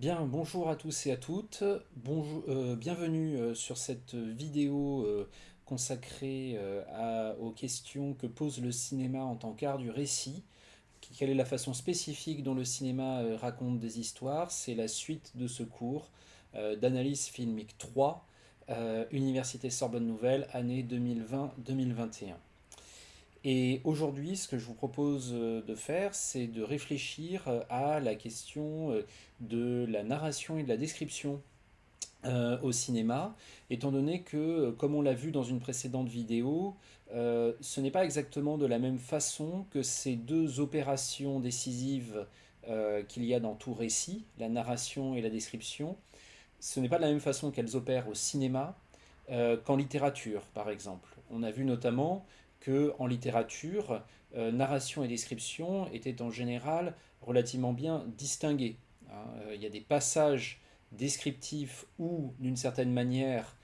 Bien, bonjour à tous et à toutes. Bienvenue sur cette vidéo consacrée aux questions que pose le cinéma en tant qu'art du récit. Quelle est la façon spécifique dont le cinéma raconte des histoires? C'est la suite de ce cours d'analyse filmique 3, Université Sorbonne Nouvelle, année 2020-2021. Et aujourd'hui, ce que je vous propose de faire, c'est de réfléchir à la question de la narration et de la description au cinéma, étant donné que, comme on l'a vu dans une précédente vidéo, ce n'est pas exactement de la même façon que ces deux opérations décisives qu'il y a dans tout récit, la narration et la description. Ce n'est pas de la même façon qu'elles opèrent au cinéma qu'en littérature, par exemple. On a vu notamment que en littérature, narration et description étaient en général relativement bien distingués. Hein. Il y a des passages descriptifs où, d'une certaine manière,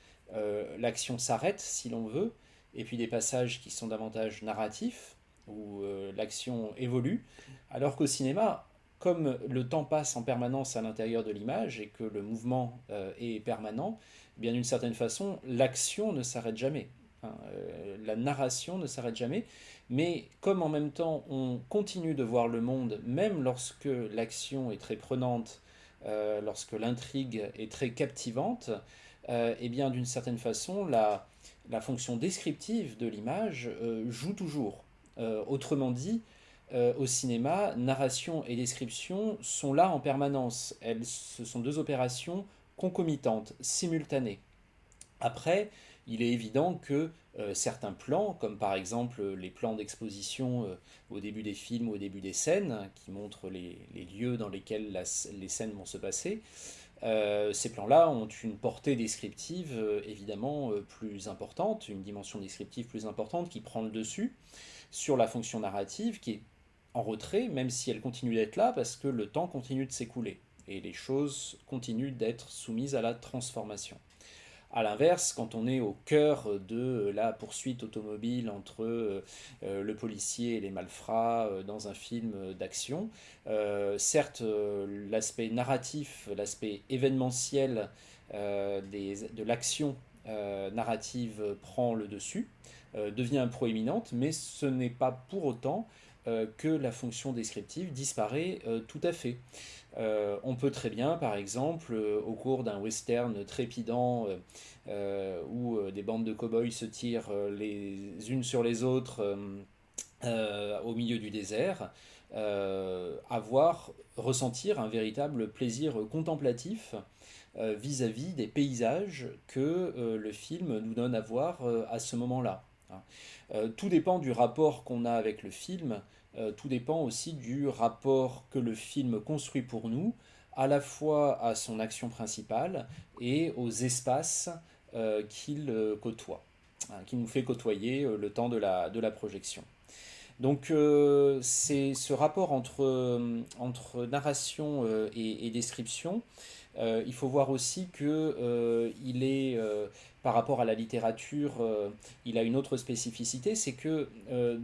l'action s'arrête, si l'on veut, et puis des passages qui sont davantage narratifs, où l'action évolue, alors qu'au cinéma, comme le temps passe en permanence à l'intérieur de l'image et que le mouvement est permanent, eh bien d'une certaine façon, l'action ne s'arrête jamais. Hein. La narration ne s'arrête jamais, mais comme en même temps on continue de voir le monde, même lorsque l'action est très prenante, lorsque l'intrigue est très captivante, eh bien d'une certaine façon, la fonction descriptive de l'image joue toujours. Autrement dit, au cinéma, narration et description sont là en permanence. Ce sont deux opérations concomitantes, simultanées. Après, il est évident que certains plans, comme par exemple les plans d'exposition au début des films ou au début des scènes, qui montrent les lieux dans lesquels les scènes vont se passer, ces plans-là ont une portée descriptive évidemment plus importante, une dimension descriptive plus importante qui prend le dessus sur la fonction narrative qui est en retrait, même si elle continue d'être là, parce que le temps continue de s'écouler et les choses continuent d'être soumises à la transformation. A l'inverse, quand on est au cœur de la poursuite automobile entre le policier et les malfrats dans un film d'action, certes l'aspect narratif, l'aspect événementiel de l'action narrative prend le dessus, devient proéminente, mais ce n'est pas pour autant que la fonction descriptive disparaît tout à fait. On peut très bien, par exemple, au cours d'un western trépidant où des bandes de cow-boys se tirent les unes sur les autres au milieu du désert, ressentir un véritable plaisir contemplatif vis-à-vis des paysages que le film nous donne à voir à ce moment-là. Hein. Tout dépend du rapport qu'on a avec le film, tout dépend aussi du rapport que le film construit pour nous, à la fois à son action principale et aux espaces qu'il côtoie, hein, qui nous fait côtoyer le temps de la projection. Donc c'est ce rapport entre narration et description. Il faut voir aussi que il est par rapport à la littérature, il a une autre spécificité, c'est que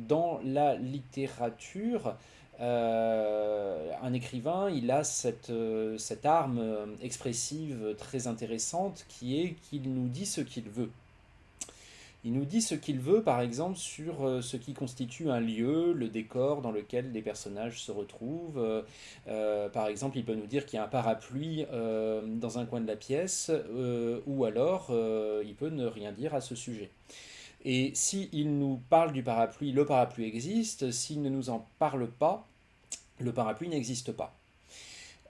dans la littérature, un écrivain, il a cette arme expressive très intéressante qui est qu'il nous dit ce qu'il veut. Il nous dit ce qu'il veut, par exemple, sur ce qui constitue un lieu, le décor dans lequel les personnages se retrouvent. Par exemple, il peut nous dire qu'il y a un parapluie dans un coin de la pièce, ou alors il peut ne rien dire à ce sujet. Et s'il nous parle du parapluie, le parapluie existe. S'il ne nous en parle pas, le parapluie n'existe pas.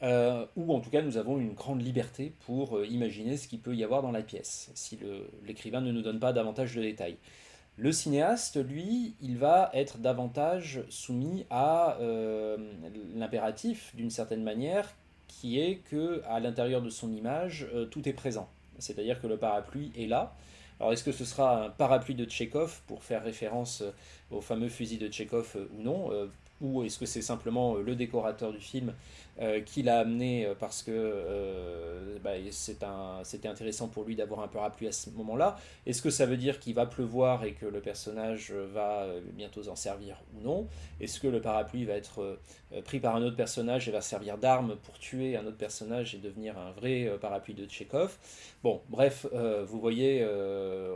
Ou en tout cas nous avons une grande liberté pour imaginer ce qu'il peut y avoir dans la pièce, si l'écrivain ne nous donne pas davantage de détails. Le cinéaste, lui, il va être davantage soumis à l'impératif, d'une certaine manière, qui est que à l'intérieur de son image, tout est présent. C'est-à-dire que le parapluie est là. Alors est-ce que ce sera un parapluie de Tchekhov pour faire référence au fameux fusil de Tchekhov ou non, ou est-ce que c'est simplement le décorateur du film qui l'a amené parce que bah, c'était intéressant pour lui d'avoir un parapluie à ce moment-là. Est-ce que ça veut dire qu'il va pleuvoir et que le personnage va bientôt s'en servir ou non? Est-ce que le parapluie va être pris par un autre personnage et va servir d'arme pour tuer un autre personnage et devenir un vrai parapluie de Tchekhov. Bon, bref, vous voyez,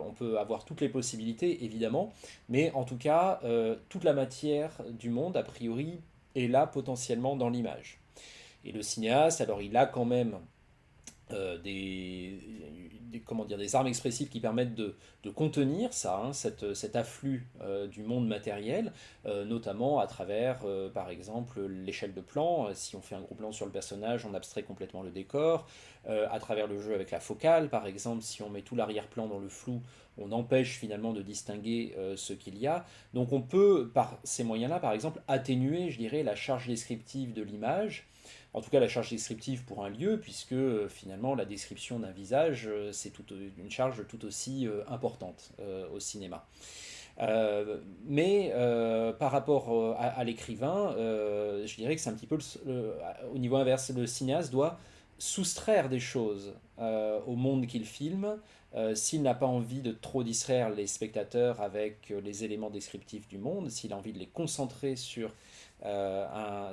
on peut avoir toutes les possibilités, évidemment, mais en tout cas, toute la matière du monde, a priori, est là potentiellement dans l'image. Et le cinéaste, alors il a quand même comment dire, des armes expressives qui permettent de contenir ça, hein, cet afflux du monde matériel, notamment à travers, par exemple, l'échelle de plan. Si on fait un gros plan sur le personnage, on abstrait complètement le décor. À travers le jeu avec la focale, par exemple, si on met tout l'arrière-plan dans le flou, on empêche finalement de distinguer ce qu'il y a. Donc on peut, par ces moyens-là, par exemple, atténuer, je dirais, la charge descriptive de l'image, en tout cas la charge descriptive pour un lieu, puisque finalement la description d'un visage, c'est une charge tout aussi importante au cinéma. Mais par rapport à l'écrivain, je dirais que c'est un petit peu au niveau inverse. Le cinéaste doit soustraire des choses au monde qu'il filme, s'il n'a pas envie de trop distraire les spectateurs avec les éléments descriptifs du monde, s'il a envie de les concentrer sur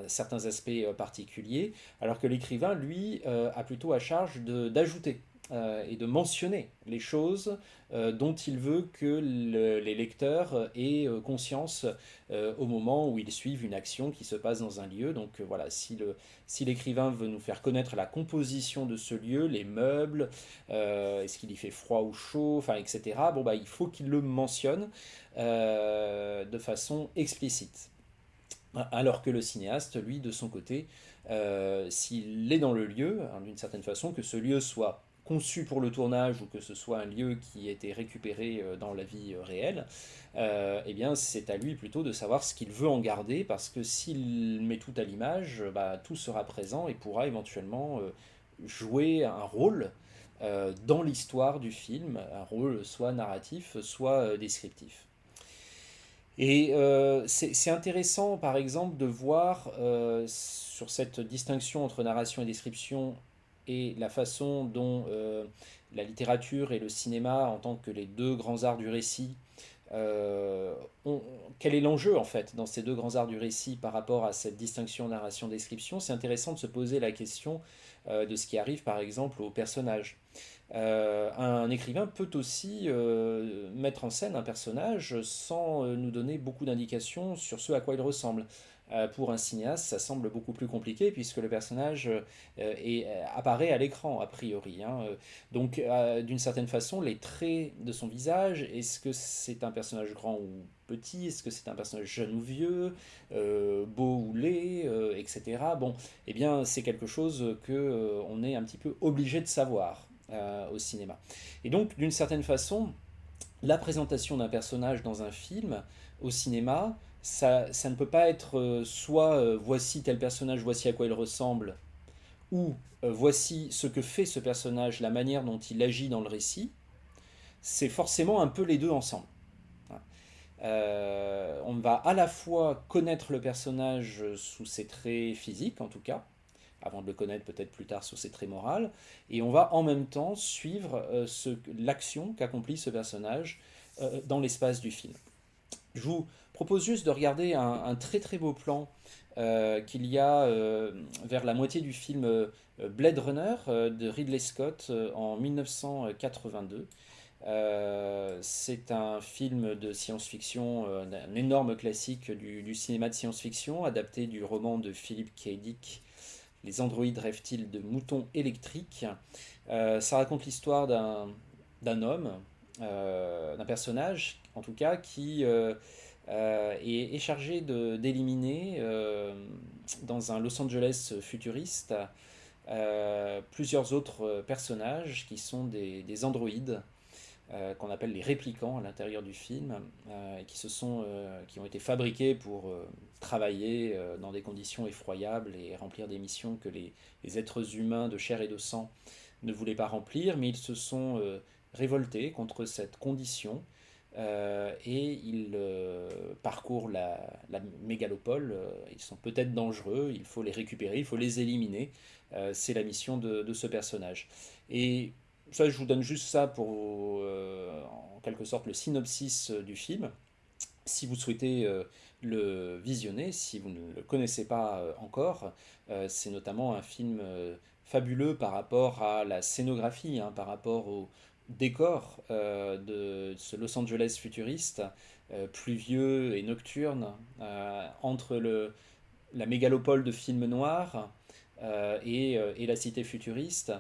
certains aspects particuliers, alors que l'écrivain, lui, a plutôt à charge d'ajouter et de mentionner les choses dont il veut que les lecteurs aient conscience au moment où ils suivent une action qui se passe dans un lieu. Donc voilà, si l'écrivain veut nous faire connaître la composition de ce lieu, les meubles, est-ce qu'il y fait froid ou chaud, enfin, etc., bon, bah, il faut qu'il le mentionne de façon explicite. Alors que le cinéaste, lui, de son côté, s'il est dans le lieu, hein, d'une certaine façon, que ce lieu soit conçu pour le tournage ou que ce soit un lieu qui a été récupéré dans la vie réelle, eh bien c'est à lui plutôt de savoir ce qu'il veut en garder, parce que s'il met tout à l'image, bah, tout sera présent et pourra éventuellement jouer un rôle dans l'histoire du film, un rôle soit narratif, soit descriptif. Et c'est intéressant, par exemple, de voir sur cette distinction entre narration et description et la façon dont la littérature et le cinéma, en tant que les deux grands arts du récit, euh, ont- quel est l'enjeu en fait dans ces deux grands arts du récit par rapport à cette distinction narration-description. C'est intéressant de se poser la question de ce qui arrive par exemple aux personnages. Un écrivain peut aussi mettre en scène un personnage sans nous donner beaucoup d'indications sur ce à quoi il ressemble. Pour un cinéaste, ça semble beaucoup plus compliqué puisque le personnage apparaît à l'écran, a priori, hein. Donc, d'une certaine façon, les traits de son visage, est-ce que c'est un personnage grand ou petit? Est-ce que c'est un personnage jeune ou vieux? Beau ou laid? Etc. Bon, eh bien, c'est quelque chose que on est un petit peu obligé de savoir au cinéma. Et donc, d'une certaine façon, la présentation d'un personnage dans un film au cinéma, ça ne peut pas être soit voici tel personnage, voici à quoi il ressemble, ou voici ce que fait ce personnage, la manière dont il agit dans le récit. C'est forcément un peu les deux ensemble. On va à la fois connaître le personnage sous ses traits physiques, en tout cas, avant de le connaître peut-être plus tard sous ses traits moraux, et on va en même temps suivre l'action qu'accomplit ce personnage dans l'espace du film. Je vous propose juste de regarder un très très beau plan qu'il y a vers la moitié du film Blade Runner de Ridley Scott en 1982. C'est un film de science-fiction, un énorme classique du cinéma de science-fiction, adapté du roman de Philip K. Dick, Les androïdes rêvent-ils de moutons électriques. Ça raconte l'histoire d'un homme, d'un personnage en tout cas, qui est chargé d'éliminer dans un Los Angeles futuriste plusieurs autres personnages qui sont des androïdes qu'on appelle les réplicants à l'intérieur du film, et qui ont été fabriqués pour travailler dans des conditions effroyables et remplir des missions que les êtres humains de chair et de sang ne voulaient pas remplir, mais ils se sont révoltés contre cette condition et ils parcourent la mégalopole. Ils sont peut-être dangereux, il faut les récupérer, il faut les éliminer. C'est la mission de ce personnage. Et ça, je vous donne juste ça pour, en quelque sorte, le synopsis du film. Si vous souhaitez le visionner si vous ne le connaissez pas encore. C'est notamment un film fabuleux par rapport à la scénographie, hein, par rapport au décor de ce Los Angeles futuriste, pluvieux et nocturne, entre la mégalopole de films noirs et la cité futuriste.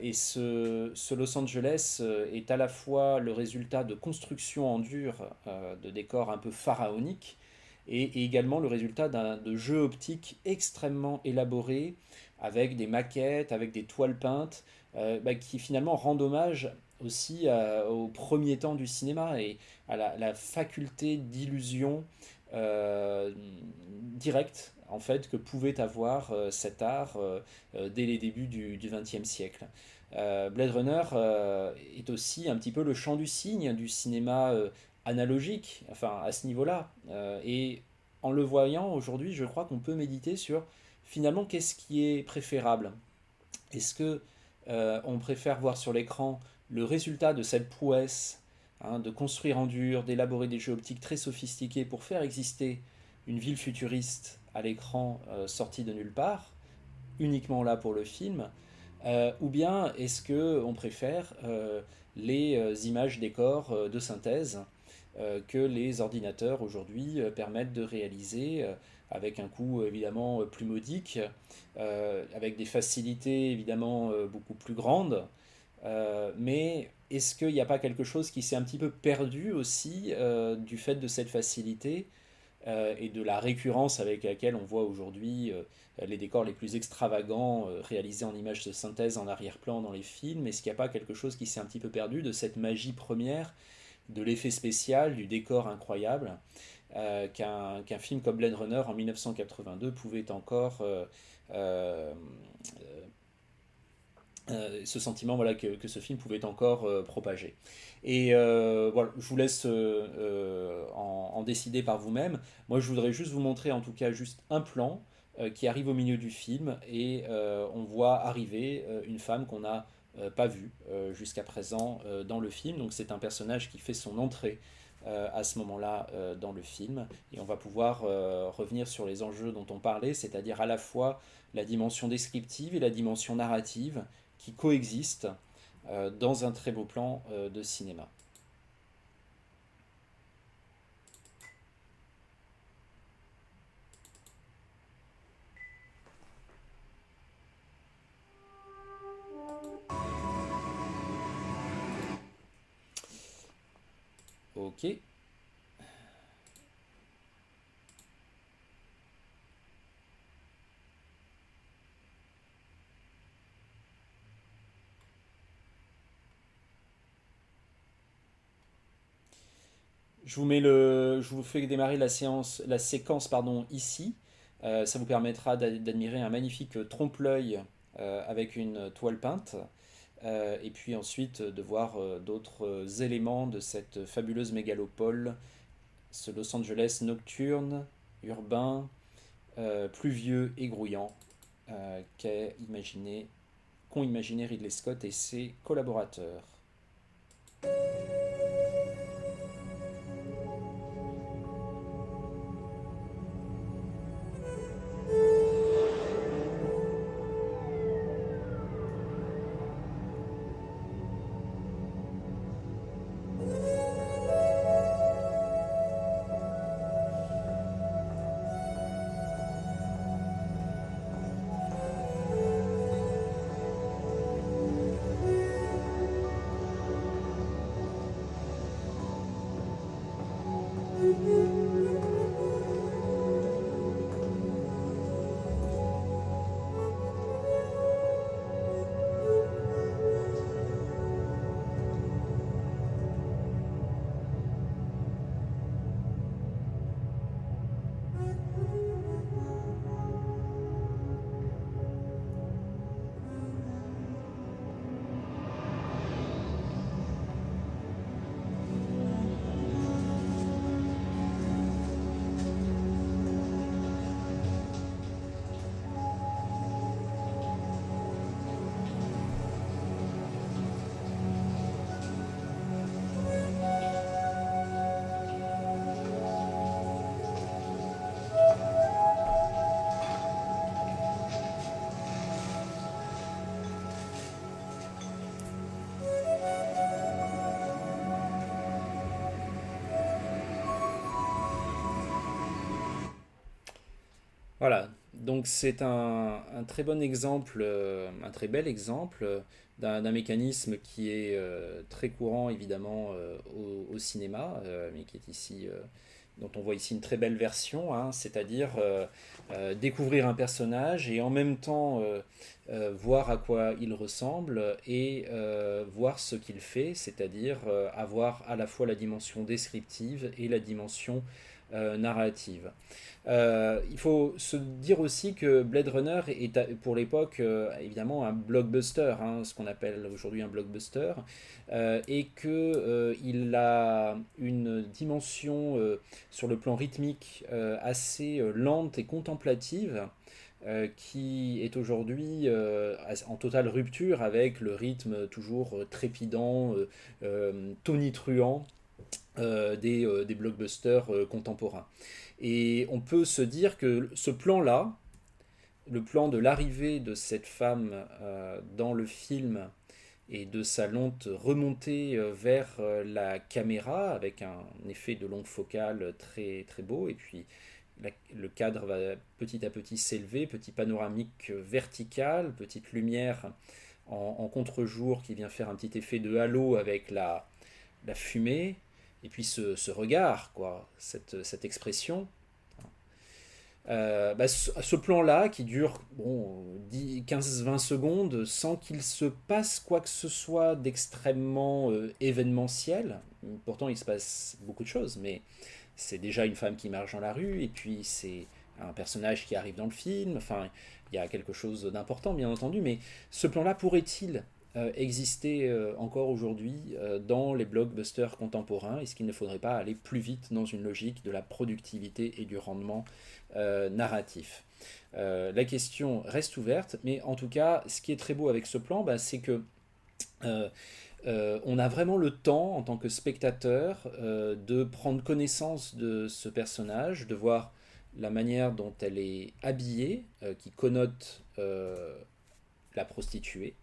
Et ce Los Angeles est à la fois le résultat de constructions en dur, de décors un peu pharaoniques, et également le résultat de jeux optiques extrêmement élaborés, avec des maquettes, avec des toiles peintes, qui finalement rendent hommage aussi au premier temps du cinéma et à la faculté d'illusion directe en fait que pouvait avoir cet art dès les débuts du XXe siècle. Blade Runner est aussi un petit peu le chant du cygne du cinéma analogique, enfin à ce niveau-là. Et en le voyant aujourd'hui, je crois qu'on peut méditer sur finalement qu'est-ce qui est préférable. Est-ce que on préfère voir sur l'écran le résultat de cette prouesse, hein, de construire en dur, d'élaborer des jeux optiques très sophistiqués pour faire exister une ville futuriste à l'écran sortie de nulle part, uniquement là pour le film, ou bien est-ce que on préfère les images décors de synthèse que les ordinateurs aujourd'hui permettent de réaliser avec un coût évidemment plus modique, avec des facilités évidemment beaucoup plus grandes. Mais est-ce qu'il n'y a pas quelque chose qui s'est un petit peu perdu aussi du fait de cette facilité et de la récurrence avec laquelle on voit aujourd'hui les décors les plus extravagants réalisés en images de synthèse en arrière-plan dans les films? Est-ce qu'il n'y a pas quelque chose qui s'est un petit peu perdu de cette magie première, de l'effet spécial, du décor incroyable qu'un film comme Blade Runner en 1982 pouvait encore euh, ce sentiment voilà, que ce film pouvait encore propager. Et voilà, je vous laisse en décider par vous-même. Moi, je voudrais juste vous montrer en tout cas juste un plan qui arrive au milieu du film et on voit arriver une femme qu'on n'a pas vue jusqu'à présent dans le film. Donc c'est un personnage qui fait son entrée à ce moment-là dans le film. Et on va pouvoir revenir sur les enjeux dont on parlait, c'est-à-dire à la fois la dimension descriptive et la dimension narrative qui coexistent dans un très beau plan de cinéma. Ok. Je vous fais démarrer la séquence pardon, ici. Ça vous permettra d'admirer un magnifique trompe-l'œil avec une toile peinte. Et puis ensuite de voir d'autres éléments de cette fabuleuse mégalopole, ce Los Angeles nocturne, urbain, pluvieux et grouillant qu'ont imaginé Ridley Scott et ses collaborateurs. Donc c'est un très bon exemple, un très bel exemple d'un mécanisme qui est très courant évidemment au cinéma, mais qui est ici, dont on voit ici une très belle version, hein, c'est-à-dire découvrir un personnage et en même temps voir à quoi il ressemble et voir ce qu'il fait, c'est-à-dire avoir à la fois la dimension descriptive et la dimension narrative. Il faut se dire aussi que Blade Runner est pour l'époque évidemment un blockbuster, hein, ce qu'on appelle aujourd'hui un blockbuster, et que il a une dimension sur le plan rythmique assez lente et contemplative. Qui est aujourd'hui en totale rupture avec le rythme toujours trépidant, tonitruant des blockbusters contemporains. Et on peut se dire que ce plan-là, le plan de l'arrivée de cette femme dans le film et de sa lente remontée vers la caméra avec un effet de longue focale très, très beau, et puis le cadre va petit à petit s'élever, petit panoramique vertical, petite lumière en contre-jour qui vient faire un petit effet de halo avec la fumée, et puis ce regard, quoi, cette expression. Ce plan-là, qui dure bon, 15-20 secondes, sans qu'il se passe quoi que ce soit d'extrêmement événementiel, pourtant il se passe beaucoup de choses, mais c'est déjà une femme qui marche dans la rue, et puis c'est un personnage qui arrive dans le film, enfin, il y a quelque chose d'important, bien entendu, mais ce plan-là pourrait-il exister encore aujourd'hui dans les blockbusters contemporains? Est-ce qu'il ne faudrait pas aller plus vite dans une logique de la productivité et du rendement narratif? La question reste ouverte, mais en tout cas, ce qui est très beau avec ce plan, bah, c'est que euh, on a vraiment le temps, en tant que spectateur, de prendre connaissance de ce personnage, de voir la manière dont elle est habillée, qui connote la prostituée,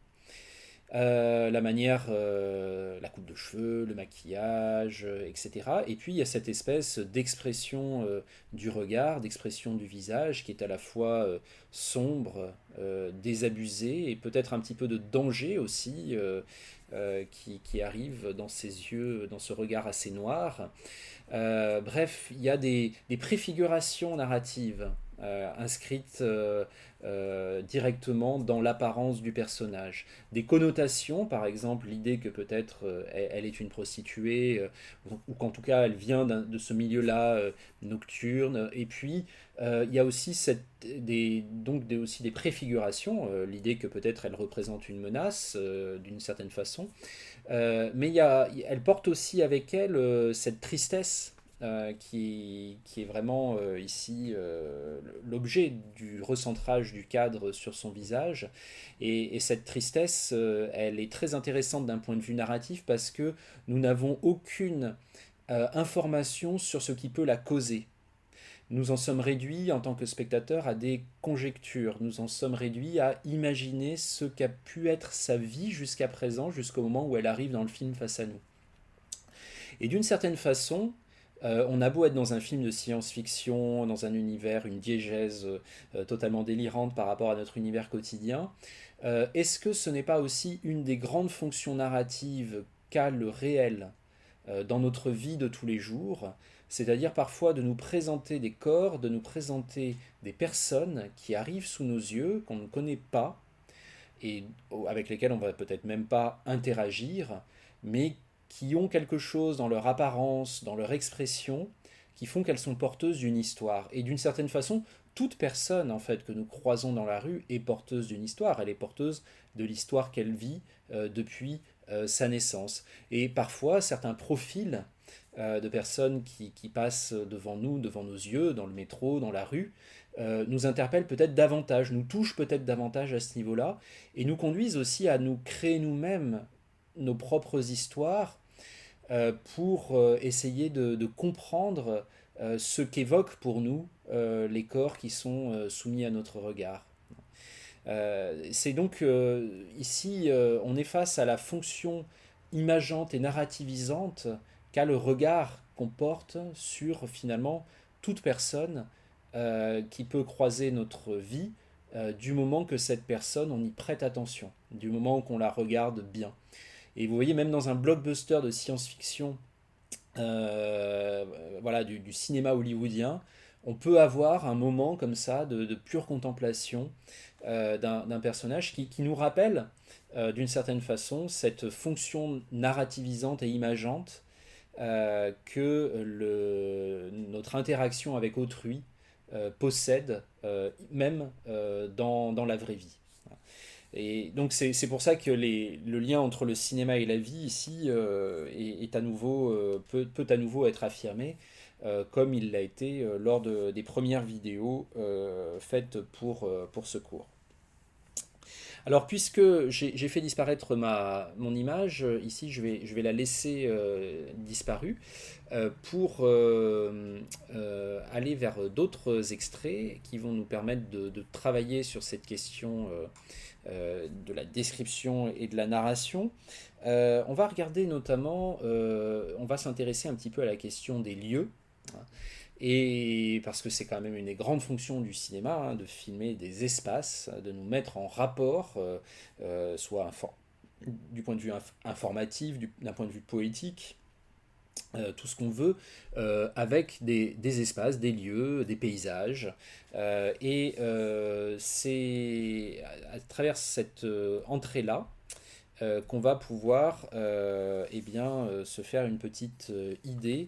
la manière, la coupe de cheveux, le maquillage, etc. Et puis il y a cette espèce d'expression du regard, d'expression du visage qui est à la fois sombre, désabusée et peut-être un petit peu de danger aussi qui arrive dans ses yeux, dans ce regard assez noir. Bref, il y a des préfigurations narratives inscrites directement dans l'apparence du personnage. Des connotations, par exemple l'idée que peut-être elle est une prostituée, ou qu'en tout cas elle vient de ce milieu-là nocturne. Et puis il y a aussi aussi des préfigurations, l'idée que peut-être elle représente une menace d'une certaine façon. Mais elle porte aussi avec elle cette tristesse qui est vraiment ici l'objet du recentrage du cadre sur son visage. Et cette tristesse, elle est très intéressante d'un point de vue narratif parce que nous n'avons aucune information sur ce qui peut la causer. Nous en sommes réduits en tant que spectateurs à des conjectures, nous en sommes réduits à imaginer ce qu'a pu être sa vie jusqu'à présent, jusqu'au moment où elle arrive dans le film face à nous. Et d'une certaine façon, on a beau être dans un film de science-fiction, dans un univers, une diégèse totalement délirante par rapport à notre univers quotidien, est-ce que ce n'est pas aussi une des grandes fonctions narratives qu'a le réel dans notre vie de tous les jours, c'est-à-dire parfois de nous présenter des corps, de nous présenter des personnes qui arrivent sous nos yeux, qu'on ne connaît pas, et avec lesquelles on va peut-être même pas interagir, mais qui ont quelque chose dans leur apparence, dans leur expression, qui font qu'elles sont porteuses d'une histoire. Et d'une certaine façon, toute personne en fait que nous croisons dans la rue est porteuse d'une histoire. Elle est porteuse de l'histoire qu'elle vit depuis sa naissance. Et parfois, certains profils de personnes qui passent devant nous, devant nos yeux, dans le métro, dans la rue, nous interpellent peut-être davantage, nous touchent peut-être davantage à ce niveau-là, et nous conduisent aussi à nous créer nous-mêmes nos propres histoires pour essayer de comprendre ce qu'évoquent pour nous les corps qui sont soumis à notre regard. C'est donc ici, on est face à la fonction imageante et narrativisante qu'a le regard qu'on porte sur finalement toute personne qui peut croiser notre vie du moment que cette personne, on y prête attention, du moment qu'on la regarde bien. Et vous voyez, même dans un blockbuster de science-fiction, euh, voilà, du cinéma hollywoodien, on peut avoir un moment comme ça de pure contemplation d'un personnage qui nous rappelle d'une certaine façon cette fonction narrativisante et imageante notre interaction avec autrui possède, même dans la vraie vie. Et donc c'est pour ça que le lien entre le cinéma et la vie ici est à nouveau, peut à nouveau être affirmé, comme il l'a été lors des premières vidéos faites pour ce cours. Alors, puisque j'ai fait disparaître mon image, ici je vais la laisser disparue pour aller vers d'autres extraits qui vont nous permettre de travailler sur cette question de la description et de la narration. On va regarder notamment, on va s'intéresser un petit peu à la question des lieux. Hein. Et parce que c'est quand même une des grandes fonctions du cinéma, hein, de filmer des espaces, de nous mettre en rapport, soit du point de vue informatif, d'un point de vue poétique, tout ce qu'on veut, avec des espaces, des lieux, des paysages. C'est à travers cette entrée-là qu'on va pouvoir se faire une petite idée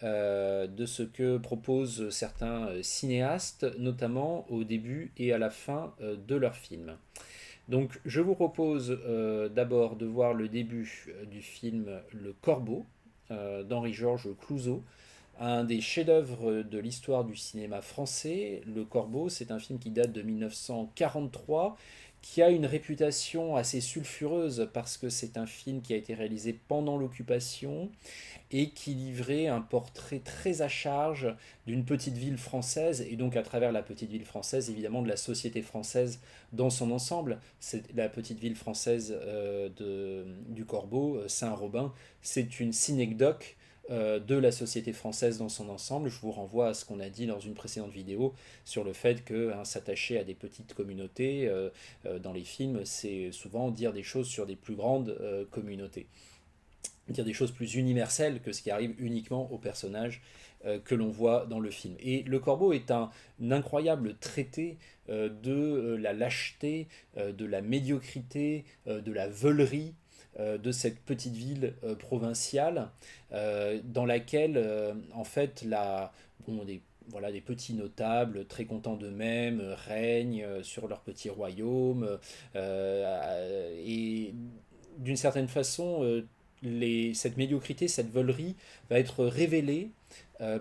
de ce que proposent certains cinéastes, notamment au début et à la fin de leurs films. Donc je vous propose d'abord de voir le début du film Le Corbeau d'Henri-Georges Clouzot, un des chefs-d'œuvre de l'histoire du cinéma français. Le Corbeau, c'est un film qui date de 1943, qui a une réputation assez sulfureuse parce que c'est un film qui a été réalisé pendant l'occupation et qui livrait un portrait très à charge d'une petite ville française, et donc à travers la petite ville française, évidemment de la société française dans son ensemble. C'est la petite ville française du Corbeau, Saint-Robin, c'est une synecdoque de la société française dans son ensemble. Je vous renvoie à ce qu'on a dit dans une précédente vidéo sur le fait que s'attacher à des petites communautés dans les films, c'est souvent dire des choses sur des plus grandes communautés, dire des choses plus universelles que ce qui arrive uniquement aux personnages que l'on voit dans le film. Et Le Corbeau est un incroyable traité de la lâcheté, de la médiocrité, de la veulerie de cette petite ville provinciale dans laquelle en fait voilà, des petits notables très contents d'eux-mêmes règnent sur leur petit royaume et d'une certaine façon cette médiocrité, cette veulerie va être révélée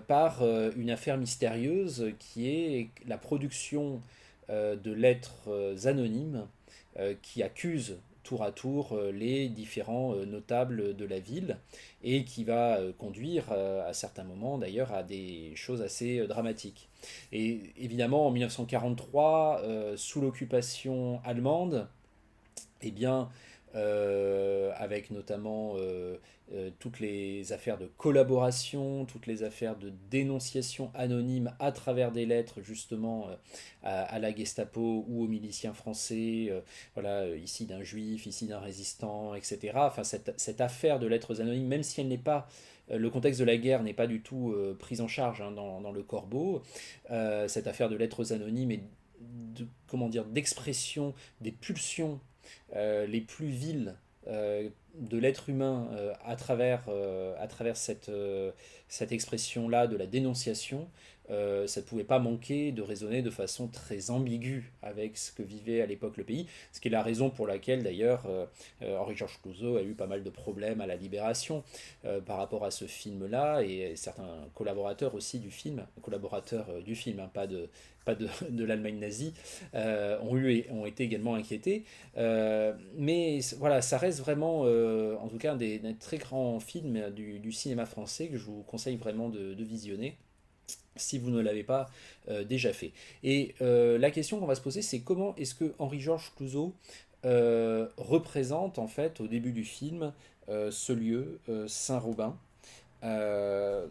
par une affaire mystérieuse qui est la production de lettres anonymes qui accusent tour à tour les différents notables de la ville et qui va conduire à certains moments d'ailleurs à des choses assez dramatiques. Et évidemment en 1943, sous l'occupation allemande, eh bien, avec notamment toutes les affaires de collaboration, toutes les affaires de dénonciation anonyme à travers des lettres justement à la Gestapo ou aux miliciens français, voilà, ici d'un juif, ici d'un résistant, etc. Enfin, cette affaire de lettres anonymes, même si elle n'est pas le contexte de la guerre n'est pas du tout pris en charge hein, dans Le Corbeau. Cette affaire de lettres anonymes et comment dire, d'expression des pulsions les plus viles de l'être humain à travers cette expression-là de la dénonciation, ça ne pouvait pas manquer de résonner de façon très ambiguë avec ce que vivait à l'époque le pays, ce qui est la raison pour laquelle d'ailleurs Henri-Georges Clouzot a eu pas mal de problèmes à la Libération par rapport à ce film-là, et certains collaborateurs aussi du film, collaborateurs du film, hein, pas de l'Allemagne nazie, ont été également inquiétés. Mais voilà, ça reste vraiment, en tout cas, un des très grands films du cinéma français que je vous conseille vraiment de visionner si vous ne l'avez pas déjà fait. Et la question qu'on va se poser, c'est comment est-ce que Henri-Georges Clouzot représente en fait au début du film ce lieu, Saint-Robin. Euh,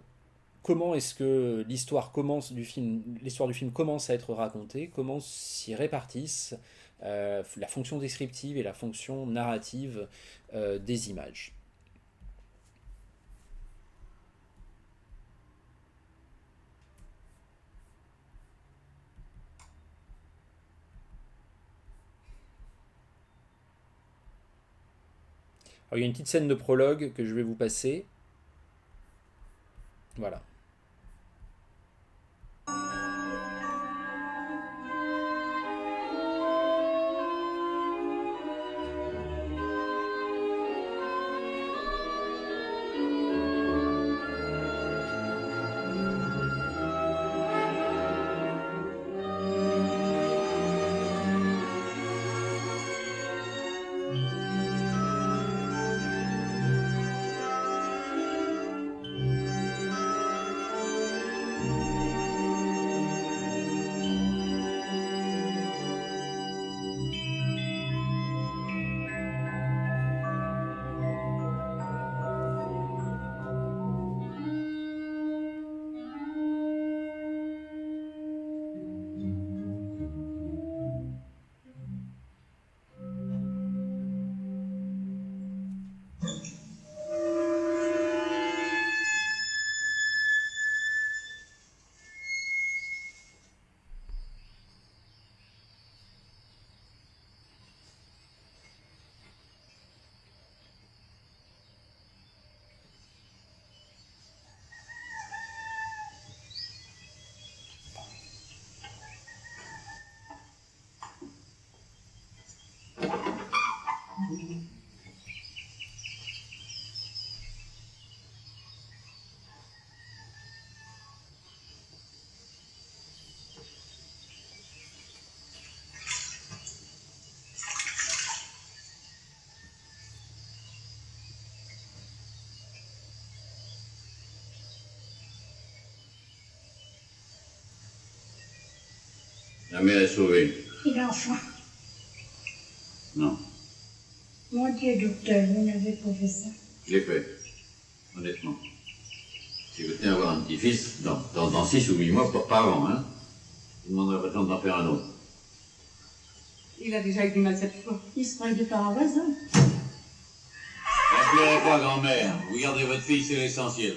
comment est-ce que l'histoire du film commence à être racontée, comment s'y répartissent la fonction descriptive et la fonction narrative des images. Alors, il y a une petite scène de prologue que je vais vous passer. Voilà. La mère est sauvée. Et l'enfant. Non, Mon Dieu, docteur, vous n'avez pas fait ça. je l'ai fait, honnêtement. Si vous tenez à avoir un petit-fils, dans 6 ou 8 mois, pas avant, hein, il ne demanderait pas tant d'en faire un autre. Il a déjà eu du mal cette fois. Il se croit de par un voisin. Ne pleurez pas, grand-mère. Vous gardez votre fille, c'est l'essentiel.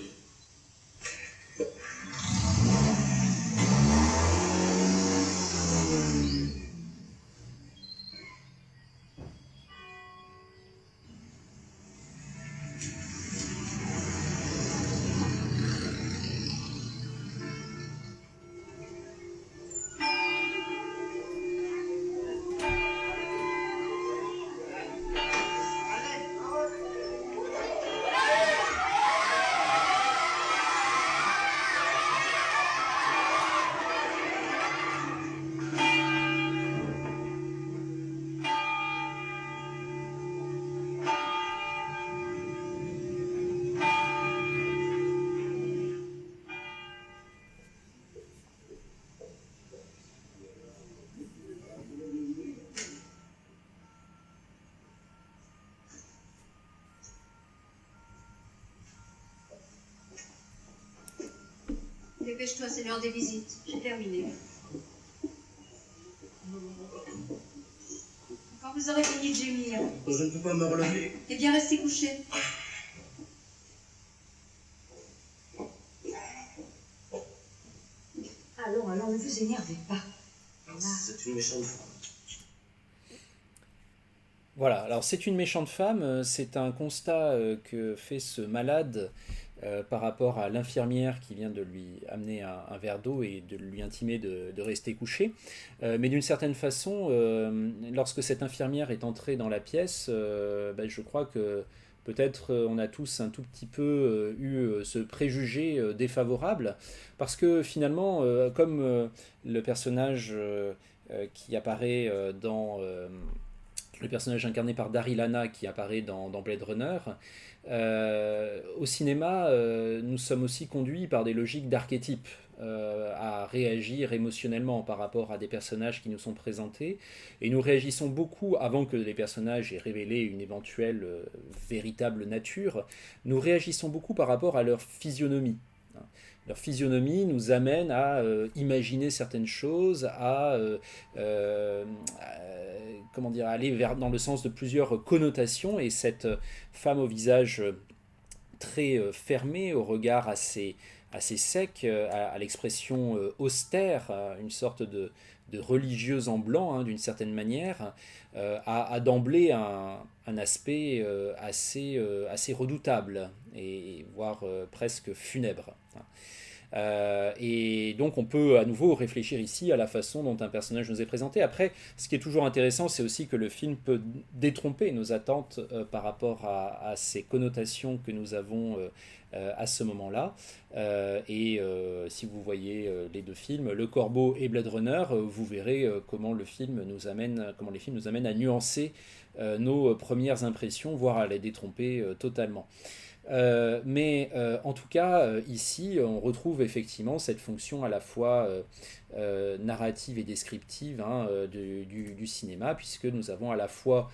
Dépêche-toi, c'est l'heure des visites. J'ai terminé. Quand vous aurez fini de gémir, Je ne peux pas me relever. eh bien restez couché. Alors, ne vous énervez pas. C'est une méchante femme. Voilà, alors c'est une méchante femme, c'est un constat que fait ce malade par rapport à l'infirmière qui vient de lui amener un verre d'eau et de lui intimer de rester couché. Mais d'une certaine façon, lorsque cette infirmière est entrée dans la pièce, je crois que peut-être on a tous un tout petit peu eu ce préjugé défavorable, parce que finalement, comme le personnage qui apparaît dans... le personnage incarné par Daryl Hannah qui apparaît dans Blade Runner. Au cinéma, nous sommes aussi conduits par des logiques d'archétypes à réagir émotionnellement par rapport à des personnages qui nous sont présentés. Et nous réagissons beaucoup, avant que les personnages aient révélé une éventuelle véritable nature, nous réagissons beaucoup par rapport à leur physionomie. Leur physionomie nous amène à imaginer certaines choses, comment dire, aller dans le sens de plusieurs connotations. Et cette femme au visage très fermé, au regard assez sec, à l'expression austère, une sorte de religieuse en blanc, d'une certaine manière, a d'emblée un aspect assez redoutable, et voire presque funèbre. Et donc on peut à nouveau réfléchir ici à la façon dont un personnage nous est présenté. Après, ce qui est toujours intéressant, c'est aussi que le film peut détromper nos attentes par rapport à ces connotations que nous avons à ce moment-là. Si vous voyez les deux films, Le Corbeau et Blade Runner, vous verrez comment les films nous amènent à nuancer nos premières impressions, voire à les détromper totalement. En tout cas, ici, on retrouve effectivement cette fonction à la fois narrative et descriptive du cinéma, puisque nous avons à la fois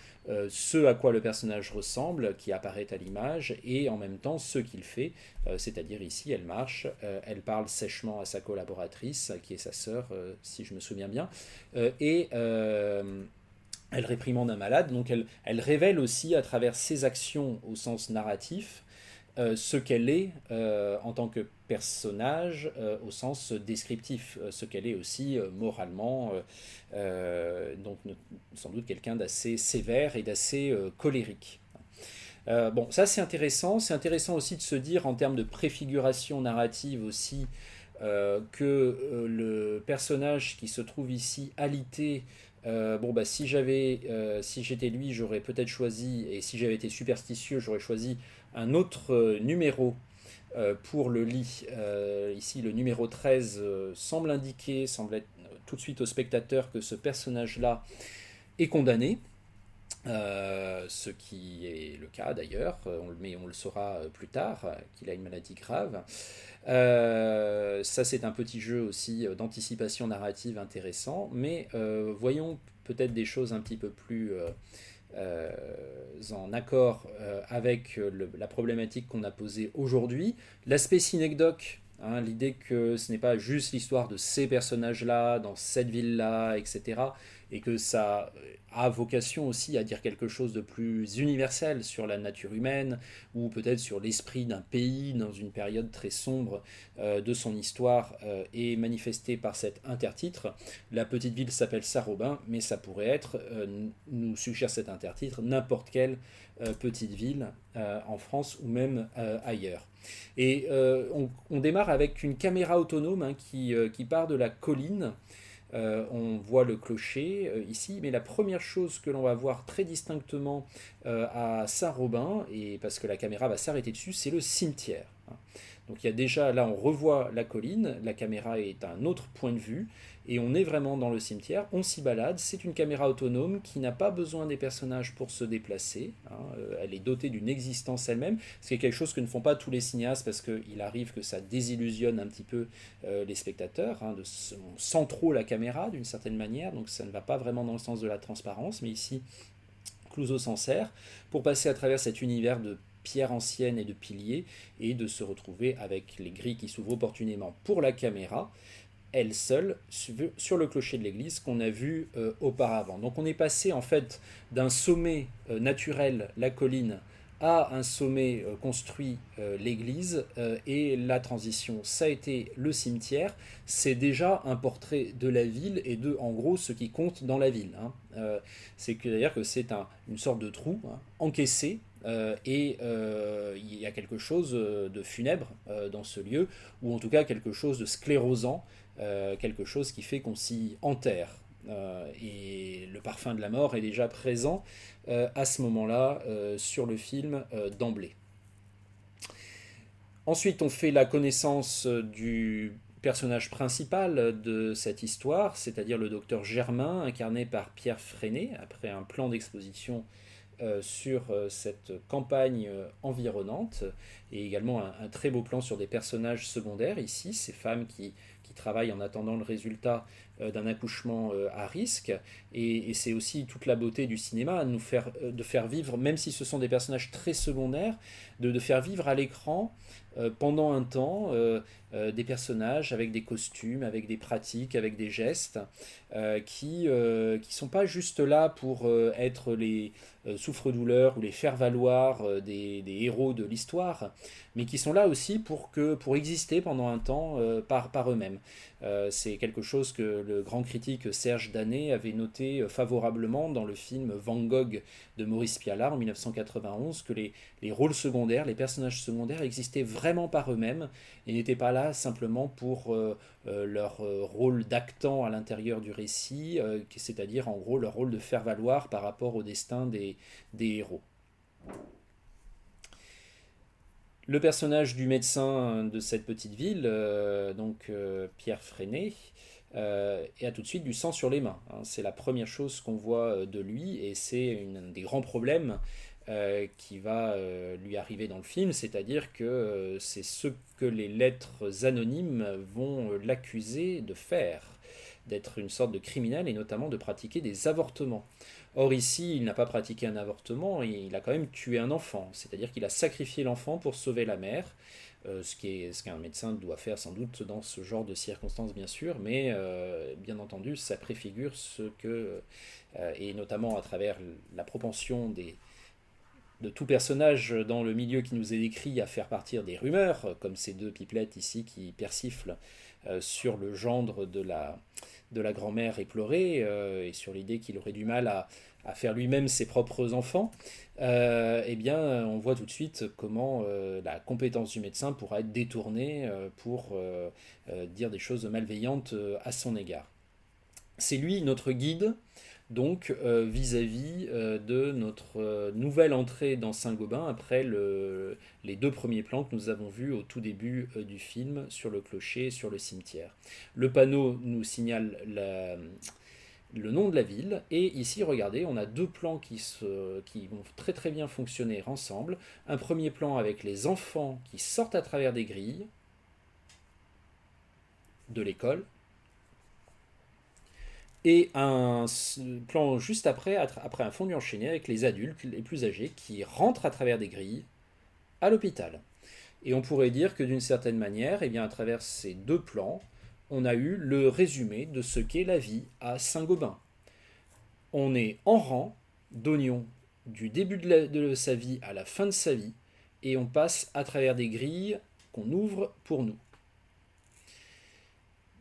ce à quoi le personnage ressemble, qui apparaît à l'image, et en même temps ce qu'il fait, c'est-à-dire ici, elle marche, elle parle sèchement à sa collaboratrice, qui est sa sœur, si je me souviens bien, elle réprimande un malade, donc elle révèle aussi à travers ses actions au sens narratif ce qu'elle est en tant que personnage au sens descriptif, ce qu'elle est aussi moralement, donc sans doute quelqu'un d'assez sévère et d'assez colérique. Bon, ça c'est intéressant aussi de se dire en termes de préfiguration narrative aussi que le personnage qui se trouve ici alité, si j'étais lui, j'aurais peut-être choisi, et si j'avais été superstitieux, j'aurais choisi un autre numéro pour le lit. Ici, le numéro 13 semble être tout de suite au spectateur que ce personnage-là est condamné. Ce qui est le cas d'ailleurs, mais on le saura plus tard, qu'il a une maladie grave. Ça c'est un petit jeu aussi d'anticipation narrative intéressant, mais voyons peut-être des choses un petit peu plus en accord avec la problématique qu'on a posée aujourd'hui. L'aspect synecdoque, l'idée que ce n'est pas juste l'histoire de ces personnages-là, dans cette ville-là, etc., et que ça a vocation aussi à dire quelque chose de plus universel sur la nature humaine, ou peut-être sur l'esprit d'un pays dans une période très sombre de son histoire, est manifesté par cet intertitre. La petite ville s'appelle Saint-Robin, mais ça pourrait être, nous suggère cet intertitre, n'importe quelle petite ville en France ou même ailleurs. Et on démarre avec une caméra autonome qui part de la colline. On voit le clocher ici, mais la première chose que l'on va voir très distinctement à Saint-Robin, et parce que la caméra va s'arrêter dessus, c'est le cimetière. Donc il y a déjà, là on revoit la colline, la caméra est à un autre point de vue, et on est vraiment dans le cimetière, on s'y balade, c'est une caméra autonome qui n'a pas besoin des personnages pour se déplacer, elle est dotée d'une existence elle-même, ce qui est quelque chose que ne font pas tous les cinéastes, parce qu'il arrive que ça désillusionne un petit peu les spectateurs, on sent trop la caméra d'une certaine manière, donc ça ne va pas vraiment dans le sens de la transparence, mais ici Clouzot s'en sert pour passer à travers cet univers de pierres anciennes et de piliers, et de se retrouver avec les grilles qui s'ouvrent opportunément pour la caméra, elle seule, sur le clocher de l'église qu'on a vu auparavant. Donc on est passé en fait d'un sommet naturel, la colline, à un sommet construit, l'église, et la transition, ça a été le cimetière. C'est déjà un portrait de la ville et de, en gros, ce qui compte dans la ville. C'est-à-dire que c'est une sorte de trou encaissé, et il y a quelque chose de funèbre dans ce lieu, ou en tout cas quelque chose de sclérosant, quelque chose qui fait qu'on s'y enterre. Et le parfum de la mort est déjà présent à ce moment-là sur le film d'emblée. Ensuite, on fait la connaissance du personnage principal de cette histoire, c'est-à-dire le docteur Germain, incarné par Pierre Freinet, après un plan d'exposition sur cette campagne environnante, et également un très beau plan sur des personnages secondaires ici, ces femmes qui qui travaillent en attendant le résultat d'un accouchement à risque. Et c'est aussi toute la beauté du cinéma, de faire vivre, même si ce sont des personnages très secondaires, de faire vivre à l'écran pendant un temps des personnages avec des costumes, avec des pratiques, avec des gestes qui sont pas juste là pour être les souffre-douleurs ou les faire-valoir des héros de l'histoire, mais qui sont là aussi pour exister pendant un temps par eux-mêmes. C'est quelque chose que le grand critique Serge Danet avait noté favorablement dans le film Van Gogh de Maurice Pialat en 1991, que les rôles secondaires, les personnages secondaires existaient vraiment par eux-mêmes et n'étaient pas là simplement pour leur rôle d'actant à l'intérieur du récit, c'est-à-dire en gros leur rôle de faire valoir par rapport au destin des héros. Le personnage du médecin de cette petite ville, Pierre Freinet, a tout de suite du sang sur les mains. C'est la première chose qu'on voit de lui et c'est un des grands problèmes qui va lui arriver dans le film, c'est-à-dire que c'est ce que les lettres anonymes vont l'accuser de faire, d'être une sorte de criminel et notamment de pratiquer des avortements. Or ici, il n'a pas pratiqué un avortement, il a quand même tué un enfant, c'est-à-dire qu'il a sacrifié l'enfant pour sauver la mère, ce qu'un médecin doit faire sans doute dans ce genre de circonstances bien sûr, mais bien entendu ça préfigure ce que, et notamment à travers la propension de tout personnage dans le milieu qui nous est décrit à faire partir des rumeurs, comme ces deux pipelettes ici qui persiflent sur le gendre de la grand-mère éplorée et sur l'idée qu'il aurait du mal à faire lui-même ses propres enfants, eh bien on voit tout de suite comment la compétence du médecin pourra être détournée pour dire des choses malveillantes à son égard. C'est lui notre guide donc vis-à-vis de notre nouvelle entrée dans Saint-Gobain après les deux premiers plans que nous avons vus au tout début du film sur le clocher et sur le cimetière. Le panneau nous signale le nom de la ville et ici regardez on a deux plans qui vont très très bien fonctionner ensemble. Un premier plan avec les enfants qui sortent à travers des grilles de l'école, et un plan juste après un fondu enchaîné avec les adultes les plus âgés qui rentrent à travers des grilles à l'hôpital. Et on pourrait dire que d'une certaine manière, eh bien, à travers ces deux plans, on a eu le résumé de ce qu'est la vie à Saint-Gobain. On est en rang d'oignons du début de sa vie à la fin de sa vie, et on passe à travers des grilles qu'on ouvre pour nous.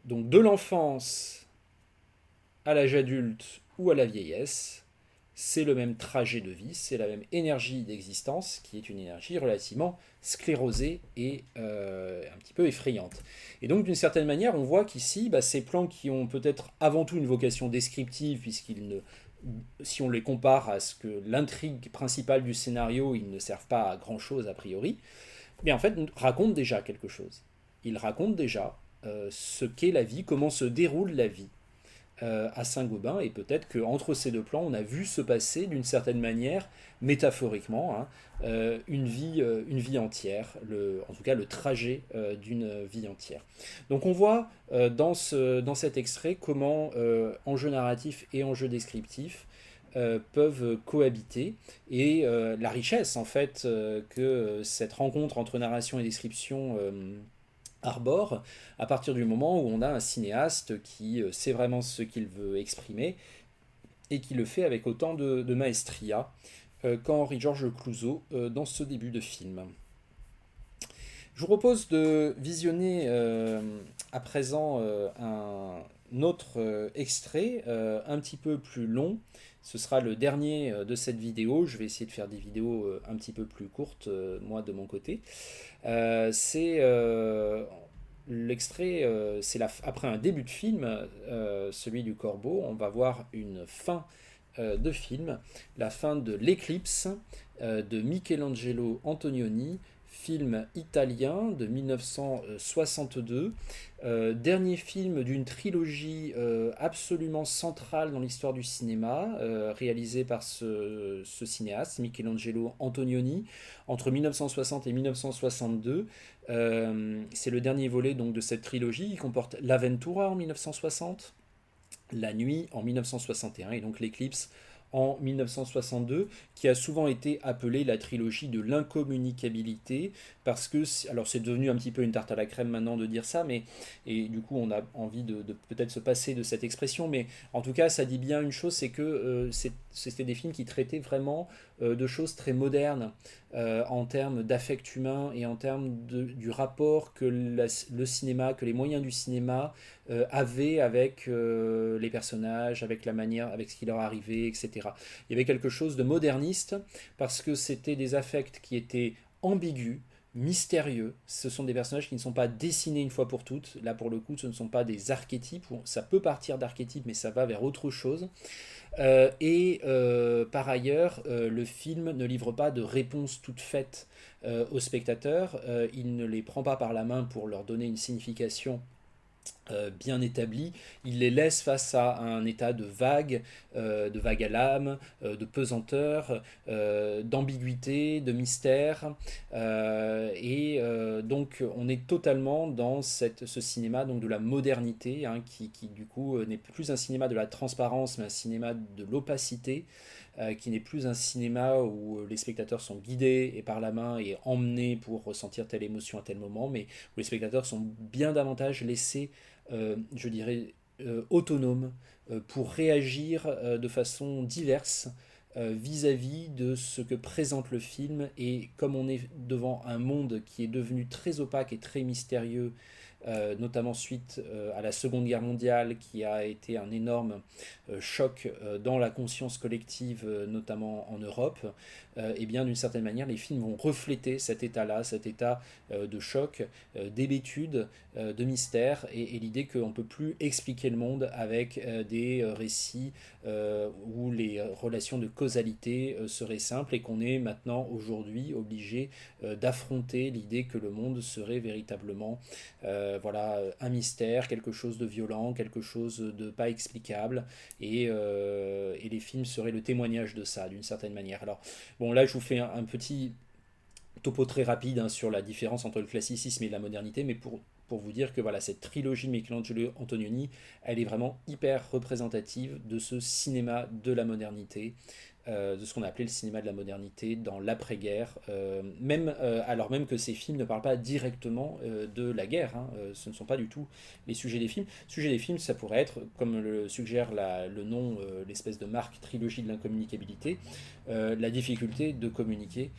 Donc de l'enfance à l'âge adulte ou à la vieillesse, c'est le même trajet de vie, c'est la même énergie d'existence qui est une énergie relativement sclérosée et un petit peu effrayante. Et donc d'une certaine manière, on voit qu'ici, ces plans qui ont peut-être avant tout une vocation descriptive, si on les compare à ce que l'intrigue principale du scénario, ils ne servent pas à grand-chose a priori, mais en fait racontent déjà quelque chose. Ils racontent déjà ce qu'est la vie, comment se déroule la vie à Saint-Gobain, et peut-être qu'entre ces deux plans, on a vu se passer d'une certaine manière, métaphoriquement, une vie entière, en tout cas le trajet d'une vie entière. Donc on voit dans cet extrait comment enjeu narratif et enjeu descriptif peuvent cohabiter, et la richesse en fait que cette rencontre entre narration et description arbore à partir du moment où on a un cinéaste qui sait vraiment ce qu'il veut exprimer et qui le fait avec autant de maestria qu'Henri-Georges Clouzot dans ce début de film. Je vous propose de visionner à présent un autre extrait un petit peu plus long. Ce sera le dernier de cette vidéo. Je vais essayer de faire des vidéos un petit peu plus courtes, moi de mon côté. C'est l'extrait, après un début de film, celui du Corbeau, on va voir une fin de film, la fin de L'Éclipse de Michelangelo Antonioni, film italien de 1962, dernier film d'une trilogie absolument centrale dans l'histoire du cinéma, réalisé par ce cinéaste, Michelangelo Antonioni, entre 1960 et 1962. C'est le dernier volet donc, de cette trilogie. Il comporte L'Avventura en 1960, La Nuit en 1961 et donc L'Éclipse en 1962, qui a souvent été appelée la trilogie de l'incommunicabilité, parce que, alors c'est devenu un petit peu une tarte à la crème maintenant de dire ça, mais, et du coup on a envie de peut-être se passer de cette expression, mais en tout cas ça dit bien une chose, c'est que c'était des films qui traitaient vraiment de choses très modernes en termes d'affect humain et en termes du rapport que le cinéma, que les moyens du cinéma avaient avec les personnages, avec la manière, avec ce qui leur arrivait, etc. Il y avait quelque chose de moderniste parce que c'était des affects qui étaient ambigus, mystérieux. Ce sont des personnages qui ne sont pas dessinés une fois pour toutes. Là, pour le coup, ce ne sont pas des archétypes. Ça peut partir d'archétypes, mais ça va vers autre chose. Par ailleurs, le film ne livre pas de réponses toutes faites aux spectateurs. Il ne les prend pas par la main pour leur donner une signification bien établi, il les laisse face à un état de vague à l'âme, de pesanteur, d'ambiguïté, de mystère, donc on est totalement dans ce cinéma donc de la modernité, hein, qui du coup n'est plus un cinéma de la transparence, mais un cinéma de l'opacité, qui n'est plus un cinéma où les spectateurs sont guidés et par la main et emmenés pour ressentir telle émotion à tel moment, mais où les spectateurs sont bien davantage laissés, je dirais, autonomes pour réagir de façon diverse vis-à-vis de ce que présente le film. Et comme on est devant un monde qui est devenu très opaque et très mystérieux, notamment suite à la Seconde Guerre mondiale, qui a été un énorme choc dans la conscience collective, notamment en Europe, et bien d'une certaine manière, les films vont refléter cet état-là, cet état de choc, d'hébétude, de mystère, et l'idée qu'on ne peut plus expliquer le monde avec des récits où les relations de causalité seraient simples, et qu'on est maintenant, aujourd'hui, obligé d'affronter l'idée que le monde serait véritablement voilà, un mystère, quelque chose de violent, quelque chose de pas explicable, et les films seraient le témoignage de ça, d'une certaine manière. Alors, bon, là, je vous fais un petit topo très rapide hein, sur la différence entre le classicisme et la modernité, mais pour vous dire que voilà, cette trilogie de Michelangelo Antonioni, elle est vraiment hyper représentative de ce cinéma de la modernité, de ce qu'on a appelé le cinéma de la modernité dans l'après-guerre, alors même que ces films ne parlent pas directement de la guerre, hein, ce ne sont pas du tout les sujets des films. Le sujet des films, ça pourrait être, comme le suggère le nom, l'espèce de marque trilogie de l'incommunicabilité, la difficulté de communiquer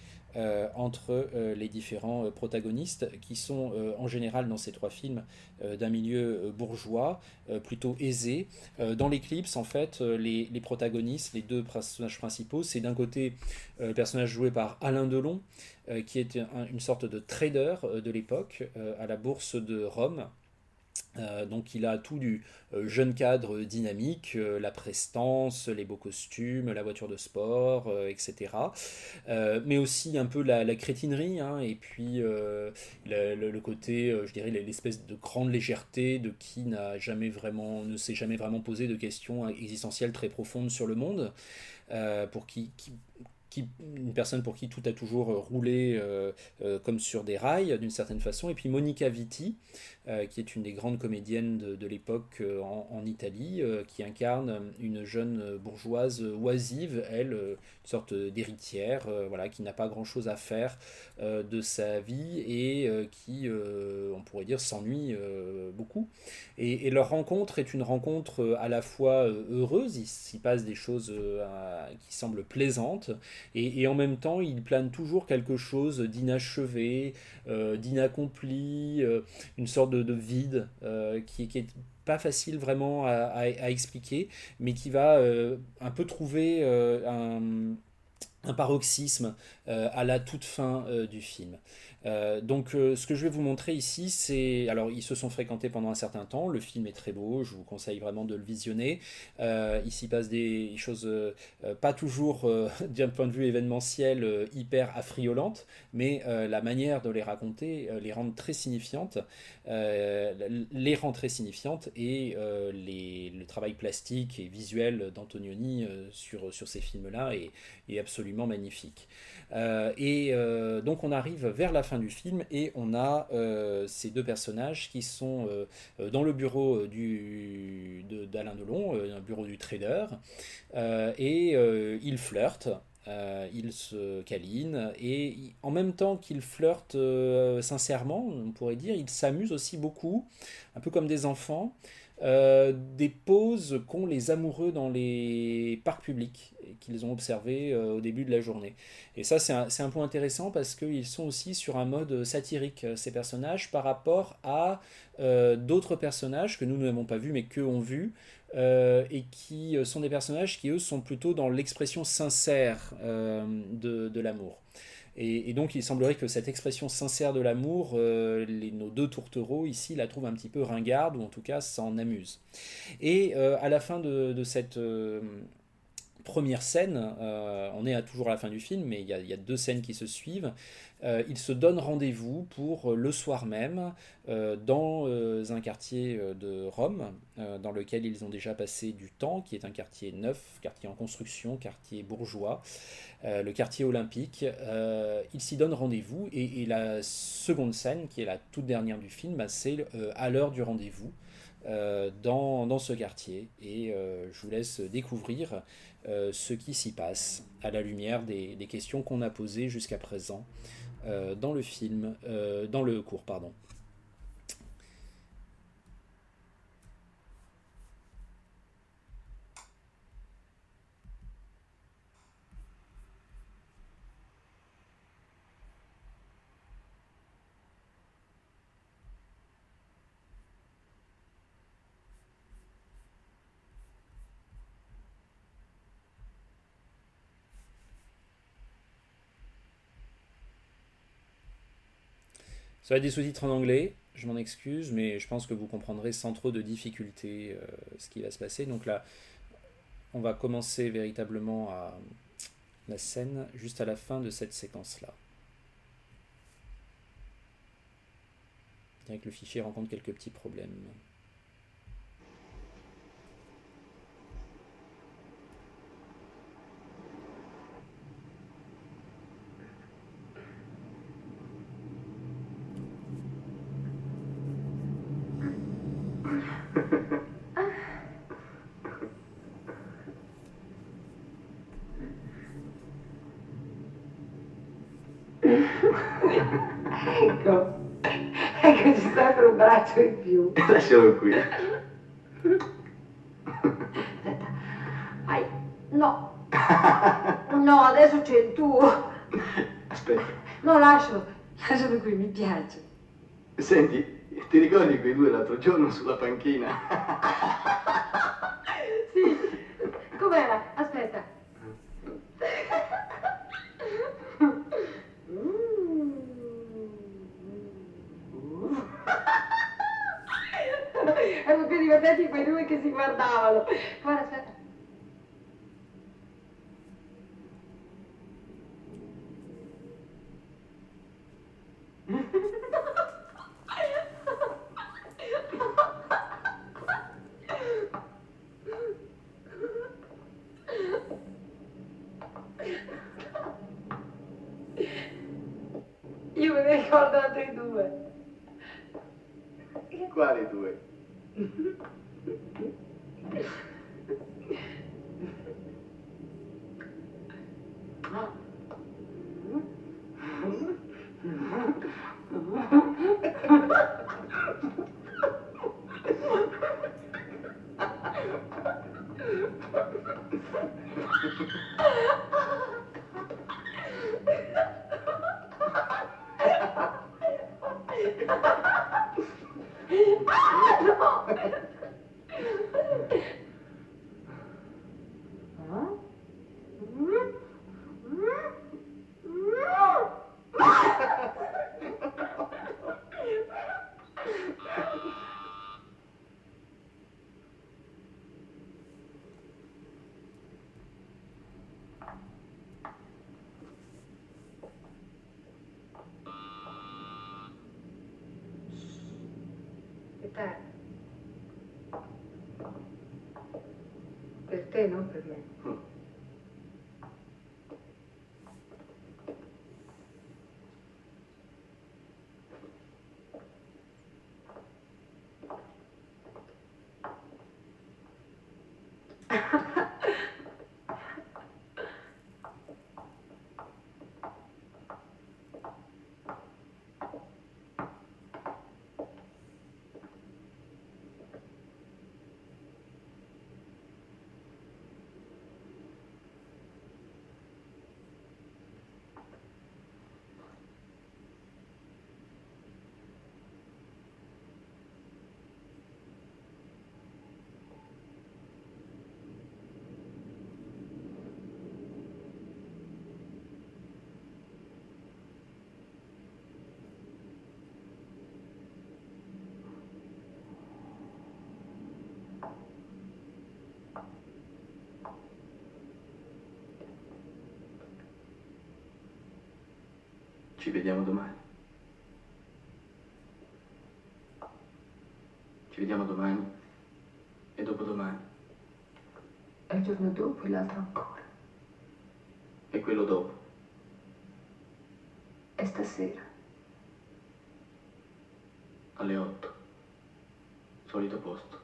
entre les différents protagonistes qui sont en général dans ces trois films d'un milieu bourgeois, plutôt aisé. Dans l'Éclipse, en fait, les protagonistes, les deux personnages principaux, c'est d'un côté le personnage joué par Alain Delon, qui est une sorte de trader de l'époque à la bourse de Rome. Donc il a tout du jeune cadre dynamique, la prestance, les beaux costumes, la voiture de sport, etc. Mais aussi un peu la crétinerie, hein, et puis le côté, je dirais, l'espèce de grande légèreté de qui ne s'est jamais vraiment posé de questions existentielles très profondes sur le monde, pour une personne pour qui tout a toujours roulé comme sur des rails d'une certaine façon. Et puis Monica Vitti, qui est une des grandes comédiennes de l'époque en Italie, qui incarne une jeune bourgeoise oisive, elle, une sorte d'héritière, voilà, qui n'a pas grand-chose à faire de sa vie et qui, on pourrait dire, s'ennuie beaucoup. Et leur rencontre est une rencontre à la fois heureuse, il s'y passe des choses qui semblent plaisantes, et en même temps, il plane toujours quelque chose d'inachevé, d'inaccompli, une sorte de vide qui est pas facile vraiment à expliquer, mais qui va un peu trouver un paroxysme à la toute fin du film. Ce que je vais vous montrer ici, c'est... Alors, ils se sont fréquentés pendant un certain temps, le film est très beau, je vous conseille vraiment de le visionner. Il s'y passe des choses pas toujours, d'un point de vue événementiel, hyper affriolantes, mais la manière de les raconter les rend très signifiantes, et le travail plastique et visuel d'Antonioni sur ces films-là est absolument magnifique. Donc on arrive vers la fin du film et on a ces deux personnages qui sont dans le bureau d'Alain Delon, un bureau du trader, ils flirtent. Ils se câlinent et en même temps qu'ils flirtent sincèrement, on pourrait dire, ils s'amusent aussi beaucoup, un peu comme des enfants, des poses qu'ont les amoureux dans les parcs publics et qu'ils ont observé au début de la journée. Et ça, c'est un point intéressant parce qu'ils sont aussi sur un mode satirique, ces personnages, par rapport à d'autres personnages que nous n'avons pas vus mais qu'eux ont vus, et qui sont des personnages qui, eux, sont plutôt dans l'expression sincère de l'amour. Et donc il semblerait que cette expression sincère de l'amour, nos deux tourtereaux ici la trouvent un petit peu ringarde, ou en tout cas s'en amusent. Et à la fin de cette première scène, on est toujours à la fin du film, mais il y a deux scènes qui se suivent. Ils se donnent rendez-vous pour le soir même dans un quartier de Rome, dans lequel ils ont déjà passé du temps, qui est un quartier neuf, quartier en construction, quartier bourgeois, le quartier olympique. Ils s'y donnent rendez-vous et la seconde scène, qui est la toute dernière du film, c'est à l'heure du rendez-vous. Dans ce quartier, et je vous laisse découvrir ce qui s'y passe à la lumière des questions qu'on a posées jusqu'à présent dans le film, dans le cours, pardon. Ça va être des sous-titres en anglais, je m'en excuse, mais je pense que vous comprendrez sans trop de difficulté ce qui va se passer. Donc là, on va commencer véritablement à la scène juste à la fin de cette séquence-là. Je dirais que le fichier rencontre quelques petits problèmes. Ecco, ecco ci sta per un braccio in più. Lascialo qui. Aspetta, vai, no, no, adesso c'è il tuo. Aspetta. No, lascialo qui, mi piace. Senti, ti ricordi quei due l'altro giorno sulla panchina? Sì, com'era? Aspetta. Erano più divertenti quei due che si guardavano. Guarda, aspetta. Io me ne ricordo altri due. Quali due? te. Per te, non per me. Ci vediamo domani. Ci vediamo domani e dopodomani E il giorno dopo e l'altro ancora. e quello dopo. E stasera. Alle 8. Solito posto.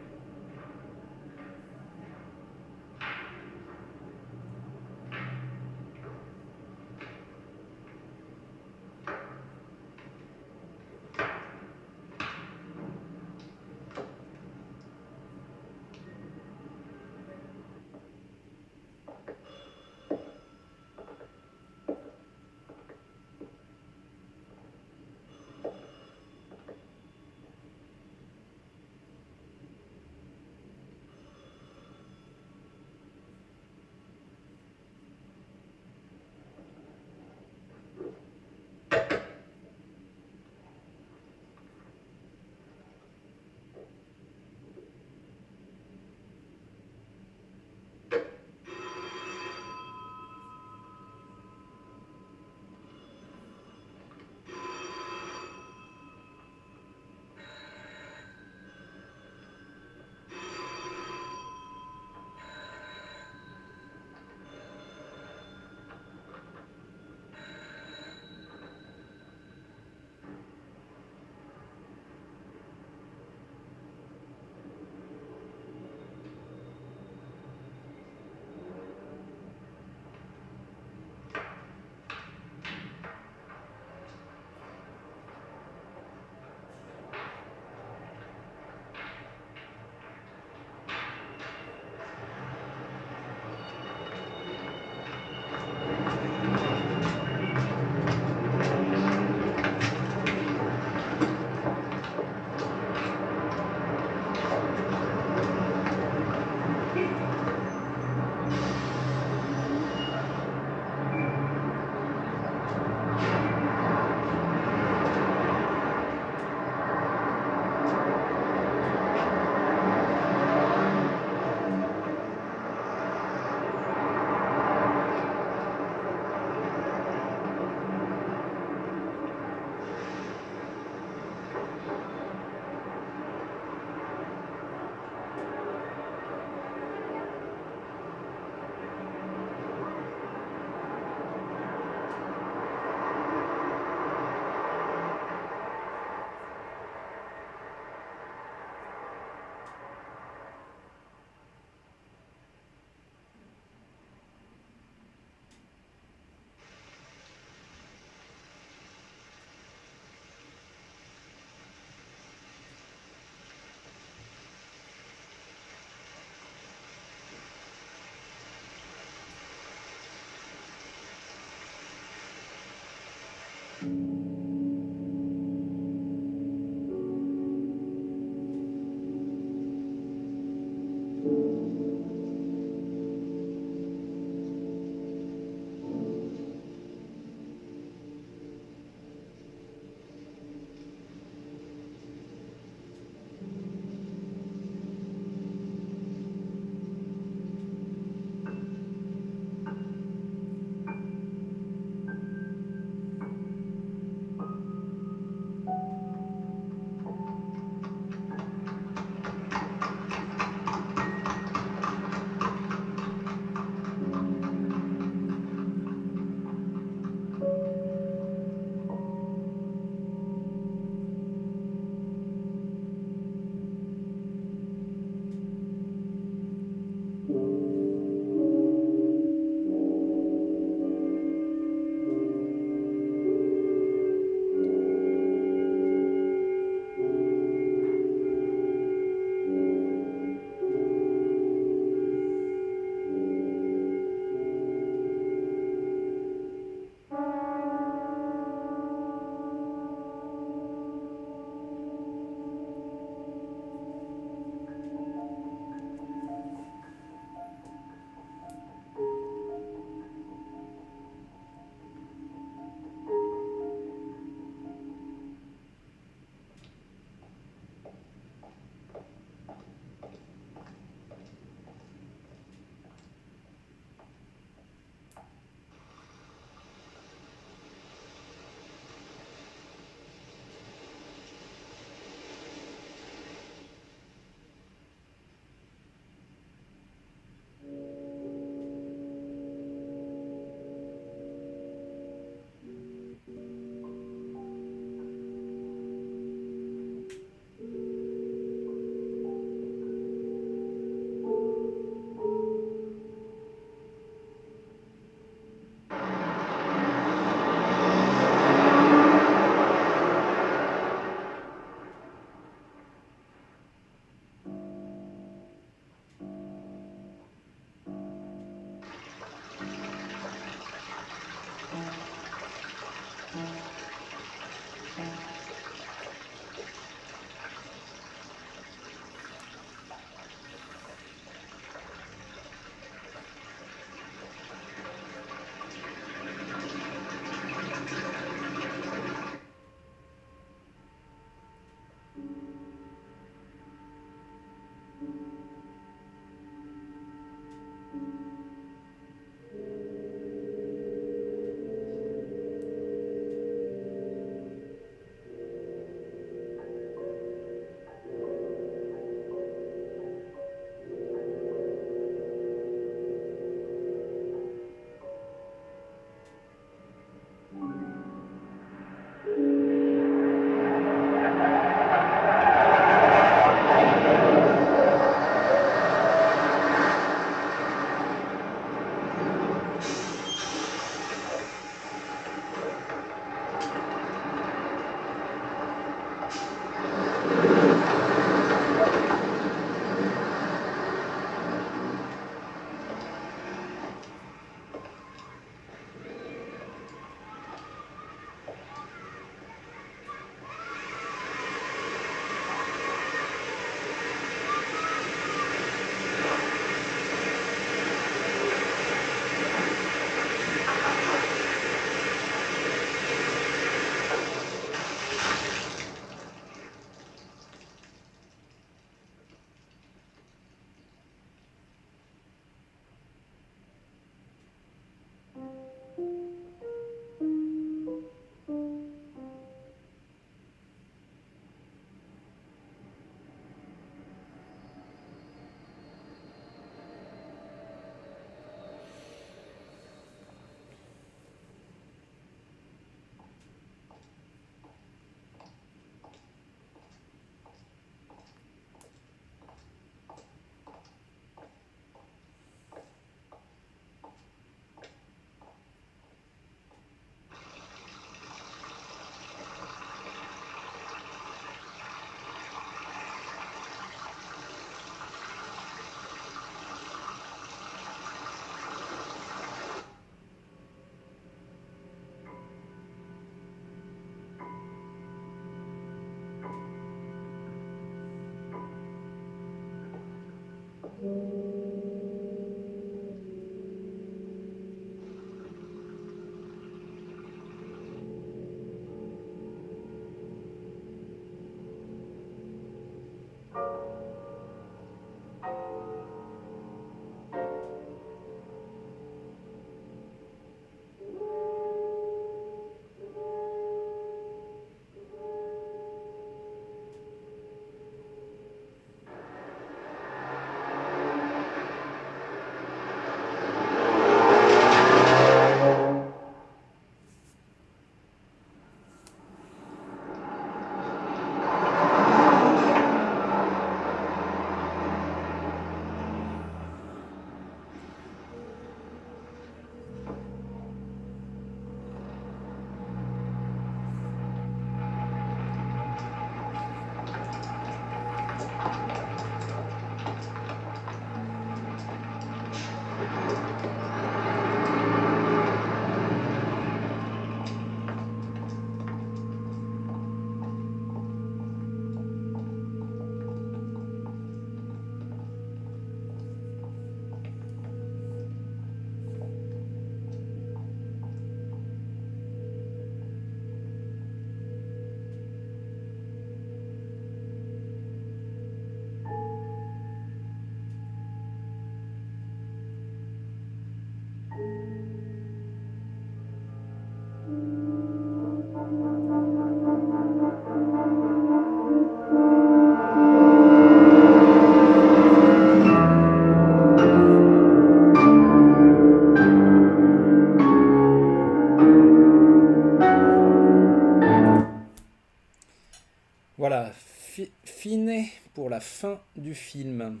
la fin du film.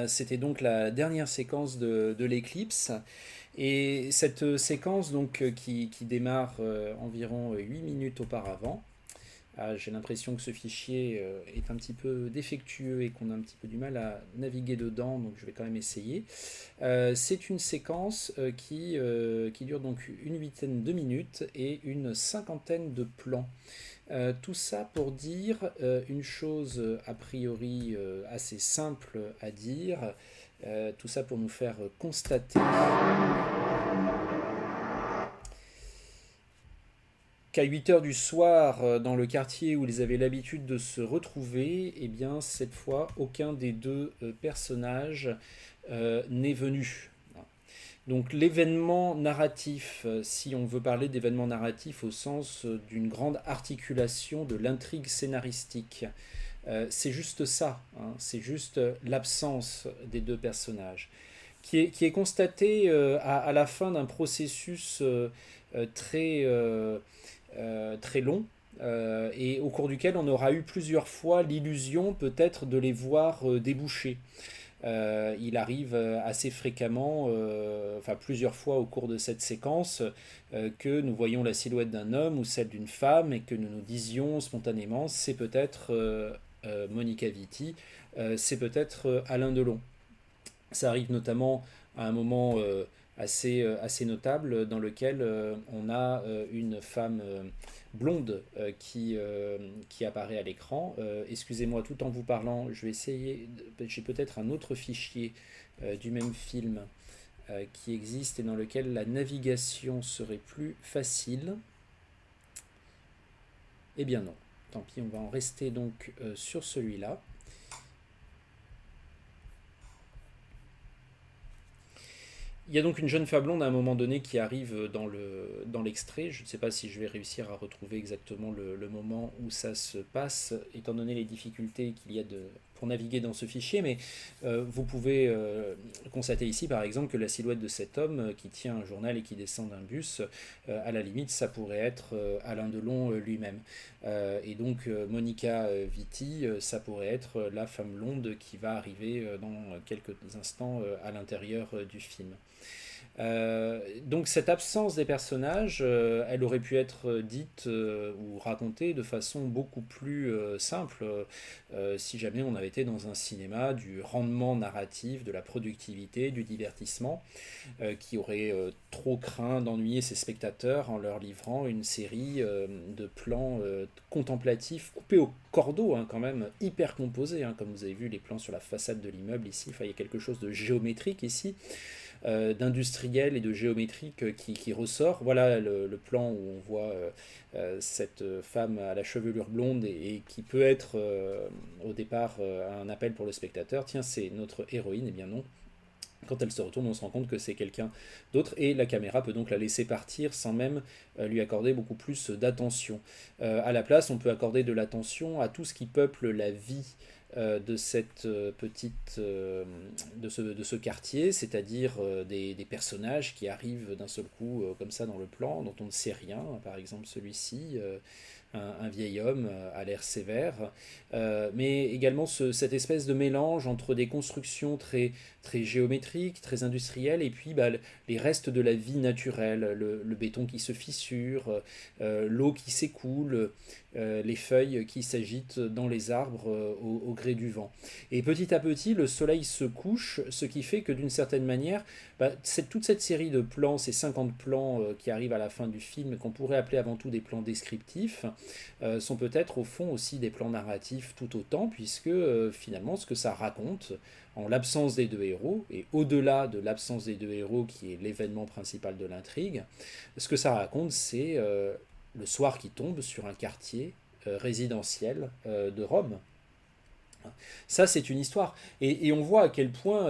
C'était donc la dernière séquence de l'éclipse. Et cette séquence donc, qui démarre environ 8 minutes auparavant. J'ai l'impression que ce fichier est un petit peu défectueux et qu'on a un petit peu du mal à naviguer dedans, donc je vais quand même essayer. C'est une séquence qui dure donc une huitaine de minutes et une cinquantaine de plans. Tout ça pour dire une chose a priori assez simple à dire, tout ça pour nous faire constater qu'à 8 heures du soir, dans le quartier où ils avaient l'habitude de se retrouver, eh bien, cette fois, aucun des deux personnages n'est venu. Donc l'événement narratif, si on veut parler d'événement narratif au sens d'une grande articulation de l'intrigue scénaristique, c'est juste ça, hein, c'est juste l'absence des deux personnages, qui est constaté à la fin d'un processus très long, et au cours duquel on aura eu plusieurs fois l'illusion peut-être de les voir déboucher. Il arrive assez fréquemment, enfin plusieurs fois au cours de cette séquence, que nous voyons la silhouette d'un homme ou celle d'une femme et que nous nous disions spontanément c'est peut-être Monica Vitti, c'est peut-être Alain Delon. Ça arrive notamment à un moment assez notable dans lequel on a une femme blonde qui apparaît à l'écran. Excusez-moi, tout en vous parlant, je vais essayer, j'ai peut-être un autre fichier du même film qui existe et dans lequel la navigation serait plus facile. Eh bien non, tant pis, on va en rester donc sur celui-là. Il y a donc une jeune femme blonde à un moment donné qui arrive dans l'extrait. Je ne sais pas si je vais réussir à retrouver exactement le moment où ça se passe, étant donné les difficultés qu'il y a pour naviguer dans ce fichier, mais vous pouvez constater ici par exemple que la silhouette de cet homme qui tient un journal et qui descend d'un bus, à la limite ça pourrait être Alain Delon lui-même. Et donc Monica Vitti, ça pourrait être la femme blonde qui va arriver dans quelques instants à l'intérieur du film. Donc cette absence des personnages, elle aurait pu être dite ou racontée de façon beaucoup plus simple si jamais on avait été dans un cinéma du rendement narratif, de la productivité, du divertissement, qui aurait trop craint d'ennuyer ses spectateurs en leur livrant une série de plans contemplatifs coupés au cordeau, hein, quand même hyper composés, hein, comme vous avez vu les plans sur la façade de l'immeuble ici, enfin, il y a quelque chose de géométrique ici. D'industriel et de géométrique qui ressort. Voilà le plan où on voit cette femme à la chevelure blonde et qui peut être au départ un appel pour le spectateur. Tiens, c'est notre héroïne. Eh bien non. Quand elle se retourne, on se rend compte que c'est quelqu'un d'autre et la caméra peut donc la laisser partir sans même lui accorder beaucoup plus d'attention. À la place, on peut accorder de l'attention à tout ce qui peuple la vie de cette de ce quartier, c'est-à-dire des personnages qui arrivent d'un seul coup comme ça dans le plan, dont on ne sait rien, par exemple celui-ci, un vieil homme à l'air sévère, mais également cette espèce de mélange entre des constructions très géométriques, très industrielles, et puis les restes de la vie naturelle, le béton qui se fissure, l'eau qui s'écoule, les feuilles qui s'agitent dans les arbres au gré du vent. Et petit à petit, le soleil se couche, ce qui fait que d'une certaine manière, toute cette série de plans, ces 50 plans qui arrivent à la fin du film, qu'on pourrait appeler avant tout des plans descriptifs, sont peut-être au fond aussi des plans narratifs tout autant, puisque finalement ce que ça raconte, en l'absence des deux héros, et au-delà de l'absence des deux héros qui est l'événement principal de l'intrigue, ce que ça raconte c'est le soir qui tombe sur un quartier résidentiel de Rome. Ça, c'est une histoire. Et on voit à quel point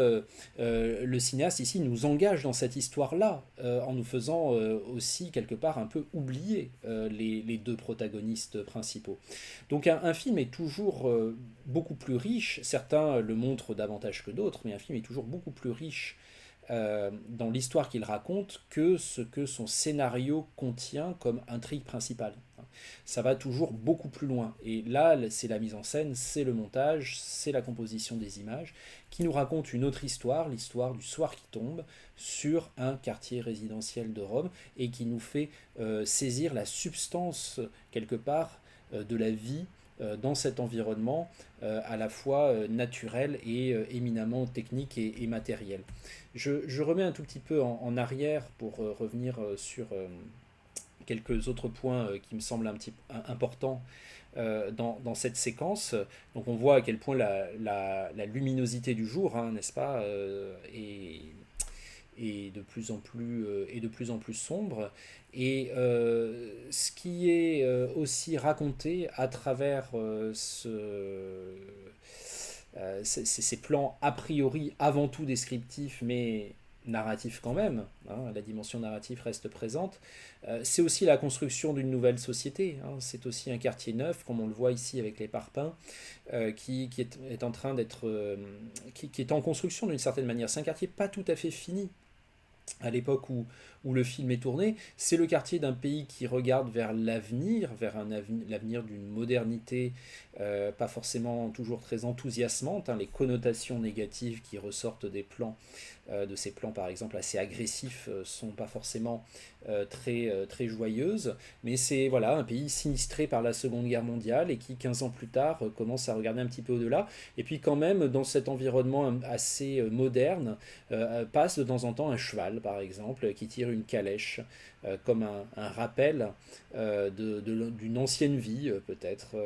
le cinéaste ici nous engage dans cette histoire-là, en nous faisant aussi quelque part un peu oublier les deux protagonistes principaux. Donc un film est toujours beaucoup plus riche, certains le montrent davantage que d'autres, mais un film est toujours beaucoup plus riche dans l'histoire qu'il raconte que ce que son scénario contient comme intrigue principale. Ça va toujours beaucoup plus loin. Et là, c'est la mise en scène, c'est le montage, c'est la composition des images qui nous raconte une autre histoire, l'histoire du soir qui tombe sur un quartier résidentiel de Rome et qui nous fait saisir la substance quelque part de la vie dans cet environnement à la fois naturel et éminemment technique et matériel. Je remets un tout petit peu en arrière pour revenir sur quelques autres points qui me semblent un petit peu importants dans cette séquence. Donc on voit à quel point la luminosité du jour, hein, n'est-ce pas, est de plus en plus sombre. Et ce qui est aussi raconté à travers ces plans a priori avant tout descriptifs, mais narratifs quand même, hein, la dimension narrative reste présente, c'est aussi la construction d'une nouvelle société, hein, c'est aussi un quartier neuf, comme on le voit ici avec les parpaings, qui est en train d'être, qui est en construction d'une certaine manière. C'est un quartier pas tout à fait fini à l'époque où le film est tourné, c'est le quartier d'un pays qui regarde vers l'avenir, vers l'avenir d'une modernité pas forcément toujours très enthousiasmante, hein, les connotations négatives qui ressortent des plans, de ces plans par exemple assez agressifs, sont pas forcément très joyeuses, mais c'est voilà, un pays sinistré par la Seconde Guerre mondiale et qui 15 ans plus tard commence à regarder un petit peu au-delà, et puis quand même dans cet environnement assez moderne, passe de temps en temps un cheval par exemple qui tire une calèche, comme un rappel d'une ancienne vie peut-être.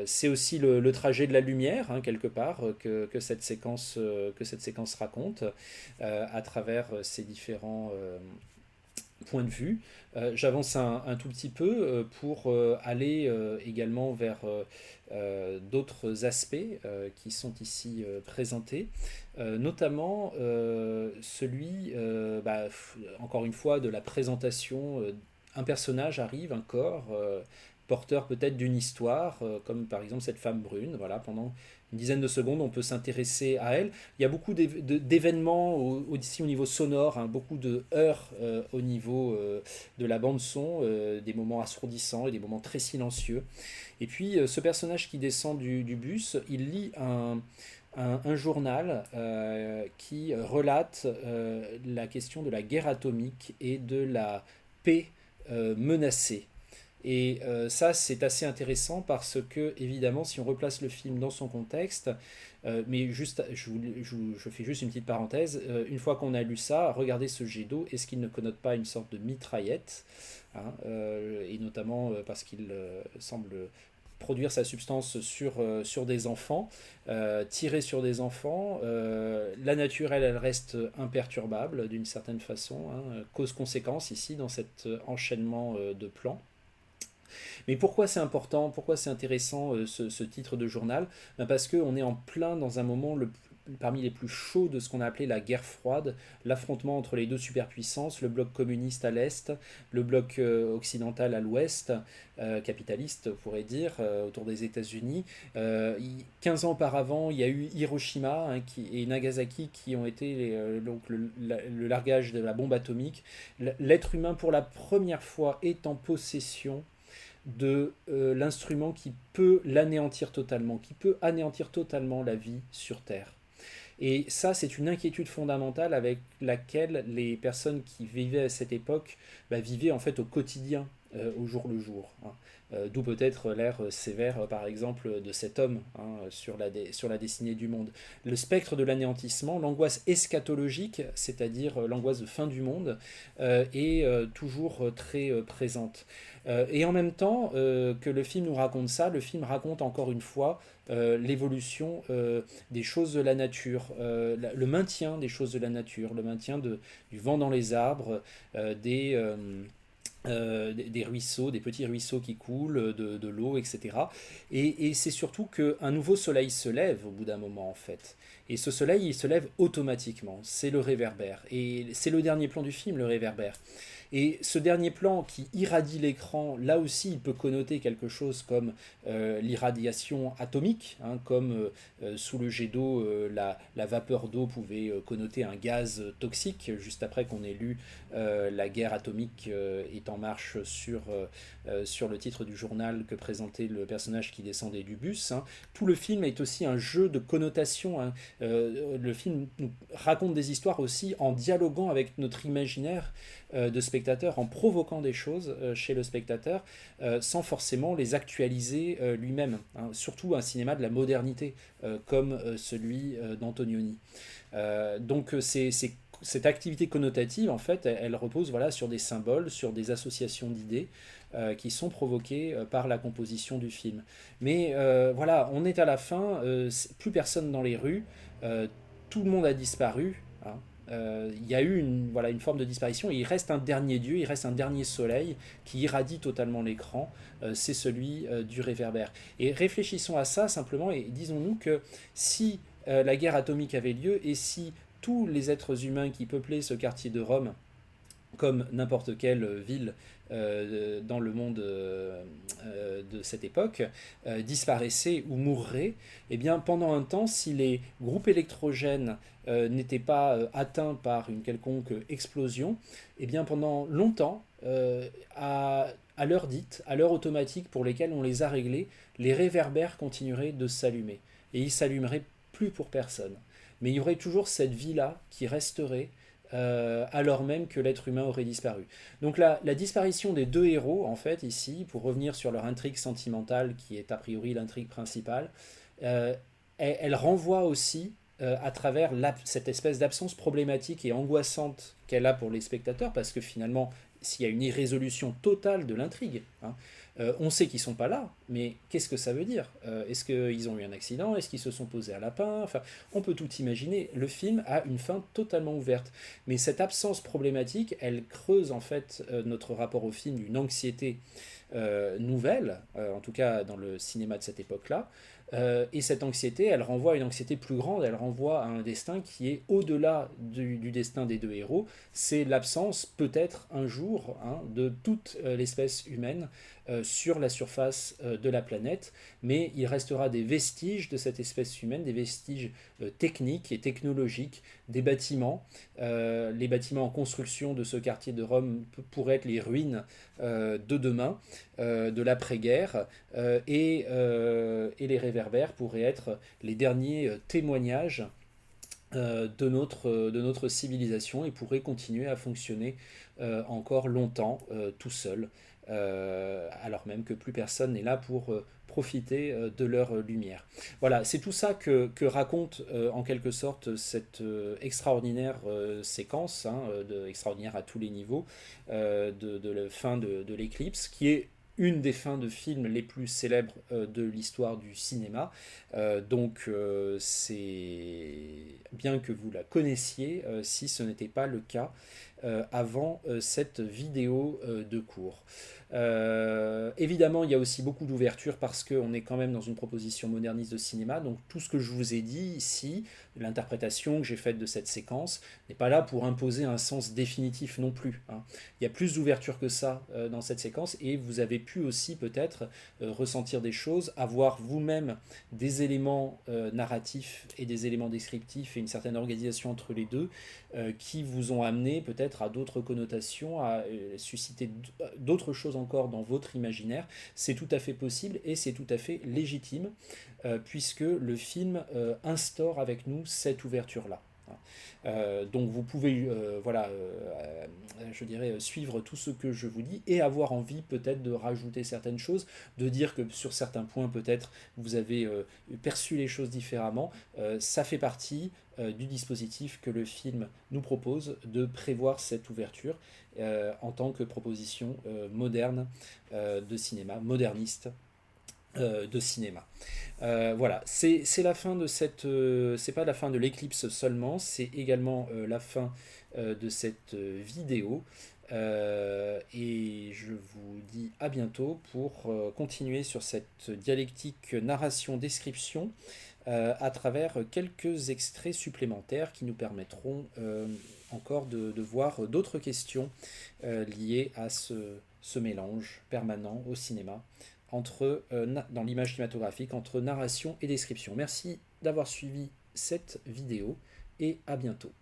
C'est aussi le trajet de la lumière, hein, quelque part, que cette séquence raconte à travers ces différents point de vue. J'avance un tout petit peu pour aller également vers d'autres aspects qui sont ici présentés, notamment celui, encore une fois, de la présentation. Un personnage arrive, un corps, porteur peut-être d'une histoire, comme par exemple cette femme brune. Voilà, pendant une dizaine de secondes, on peut s'intéresser à elle. Il y a beaucoup d'événements ici au niveau sonore, hein, beaucoup de heurts au niveau de la bande son, des moments assourdissants et des moments très silencieux. Et puis ce personnage qui descend du bus, il lit un journal qui relate la question de la guerre atomique et de la paix menacée. Et ça, c'est assez intéressant parce que, évidemment, si on replace le film dans son contexte, mais juste, je fais juste une petite parenthèse, une fois qu'on a lu ça, regardez ce jet d'eau, est-ce qu'il ne connote pas une sorte de mitraillette, hein, et notamment parce qu'il semble produire sa substance sur des enfants, tirer sur des enfants. La nature, elle reste imperturbable d'une certaine façon, hein, cause-conséquence ici dans cet enchaînement de plans. Mais pourquoi c'est important, pourquoi c'est intéressant ce titre de journal? Parce qu'on est en plein dans un moment parmi les plus chauds de ce qu'on a appelé la guerre froide, l'affrontement entre les deux superpuissances, le bloc communiste à l'est, le bloc occidental à l'ouest, capitaliste on pourrait dire, autour des États-Unis. 15 ans auparavant, il y a eu Hiroshima, hein, et Nagasaki qui ont été donc le largage de la bombe atomique. L'être humain pour la première fois est en possession de l'instrument qui peut l'anéantir totalement, qui peut anéantir totalement la vie sur Terre. Et ça, c'est une inquiétude fondamentale avec laquelle les personnes qui vivaient à cette époque vivaient en fait au quotidien, au jour le jour, hein. D'où peut-être l'air sévère, par exemple, de cet homme, hein, sur la destinée du monde. Le spectre de l'anéantissement, l'angoisse eschatologique, c'est-à-dire l'angoisse de fin du monde, est toujours très présente. Et en même temps que le film nous raconte ça, le film raconte encore une fois l'évolution des choses de la nature, le maintien des choses de la nature, le maintien du vent dans les arbres, des ruisseaux, des petits ruisseaux qui coulent, de l'eau, etc. Et c'est surtout qu'un nouveau soleil se lève au bout d'un moment, en fait. Et ce soleil, il se lève automatiquement, c'est le réverbère. Et c'est le dernier plan du film, le réverbère. Et ce dernier plan qui irradie l'écran, là aussi, il peut connoter quelque chose comme l'irradiation atomique, hein, comme sous le jet d'eau, la vapeur d'eau pouvait connoter un gaz toxique, juste après qu'on ait lu la guerre atomique est en marche sur le titre du journal que présentait le personnage qui descendait du bus. Hein. Tout le film est aussi un jeu de connotation. Hein. Le film nous raconte des histoires aussi en dialoguant avec notre imaginaire de spectateur, en provoquant des choses chez le spectateur sans forcément les actualiser lui-même. Hein. Surtout un cinéma de la modernité comme celui d'Antonioni. Donc cette activité connotative, en fait, elle repose voilà, sur des symboles, sur des associations d'idées qui sont provoquées par la composition du film. Mais voilà, on est à la fin, plus personne dans les rues, tout le monde a disparu. Hein. Il y a eu une forme de disparition, et il reste un dernier dieu, il reste un dernier soleil qui irradie totalement l'écran, c'est celui du réverbère. Et réfléchissons à ça simplement, et disons-nous que si la guerre atomique avait lieu, et si tous les êtres humains qui peuplaient ce quartier de Rome, comme n'importe quelle ville dans le monde de cette époque, disparaissaient ou mourraient, eh bien, pendant un temps, si les groupes électrogènes n'étaient pas atteints par une quelconque explosion, eh bien, pendant longtemps, à l'heure dite, à l'heure automatique pour lesquelles on les a réglés, les réverbères continueraient de s'allumer. Et ils s'allumeraient plus pour personne. Mais il y aurait toujours cette vie-là qui resterait alors même que l'être humain aurait disparu. Donc la disparition des deux héros, en fait, ici, pour revenir sur leur intrigue sentimentale, qui est a priori l'intrigue principale, elle renvoie aussi, à travers cette espèce d'absence problématique et angoissante qu'elle a pour les spectateurs, parce que finalement, s'il y a une irrésolution totale de l'intrigue, hein, on sait qu'ils ne sont pas là, mais qu'est-ce que ça veut dire? Est-ce qu'ils ont eu un accident? Est-ce qu'ils se sont posés à lapin? Enfin, on peut tout imaginer. Le film a une fin totalement ouverte. Mais cette absence problématique, elle creuse en fait notre rapport au film d'une anxiété nouvelle, en tout cas dans le cinéma de cette époque-là. Et cette anxiété, elle renvoie à une anxiété plus grande, elle renvoie à un destin qui est au-delà du destin des deux héros. C'est l'absence, peut-être un jour, hein, de toute l'espèce humaine sur la surface de la planète, mais il restera des vestiges de cette espèce humaine, des vestiges techniques et technologiques, des bâtiments. Les bâtiments en construction de ce quartier de Rome pourraient être les ruines de demain, de l'après-guerre, et les réverbères pourraient être les derniers témoignages de notre civilisation, et pourraient continuer à fonctionner encore longtemps tout seuls, alors même que plus personne n'est là pour profiter de leur lumière. Voilà, c'est tout ça que raconte en quelque sorte cette extraordinaire séquence, hein, extraordinaire à tous les niveaux, de la fin de l'éclipse, qui est une des fins de films les plus célèbres de l'histoire du cinéma. Donc c'est bien que vous la connaissiez si ce n'était pas le cas avant cette vidéo de cours. Évidemment, il y a aussi beaucoup d'ouverture parce qu'on est quand même dans une proposition moderniste de cinéma, donc tout ce que je vous ai dit ici, l'interprétation que j'ai faite de cette séquence, n'est pas là pour imposer un sens définitif non plus. Hein. Il y a plus d'ouverture que ça dans cette séquence, et vous avez pu aussi peut-être ressentir des choses, avoir vous-même des éléments narratifs et des éléments descriptifs et une certaine organisation entre les deux qui vous ont amené peut-être à d'autres connotations, à susciter d'autres choses encore dans votre imaginaire. C'est tout à fait possible et c'est tout à fait légitime puisque le film instaure avec nous cette ouverture-là. Donc vous pouvez je dirais suivre tout ce que je vous dis et avoir envie peut-être de rajouter certaines choses, de dire que sur certains points peut-être vous avez perçu les choses différemment. Ça fait partie du dispositif que le film nous propose, de prévoir cette ouverture en tant que proposition moderne de cinéma, moderniste de cinéma. Voilà, c'est la fin de cette... c'est pas la fin de l'éclipse seulement, c'est également la fin de cette vidéo. Et je vous dis à bientôt pour continuer sur cette dialectique narration-description à travers quelques extraits supplémentaires qui nous permettront encore de voir d'autres questions liées à ce mélange permanent au cinéma dans l'image cinématographique entre narration et description. Merci d'avoir suivi cette vidéo et à bientôt.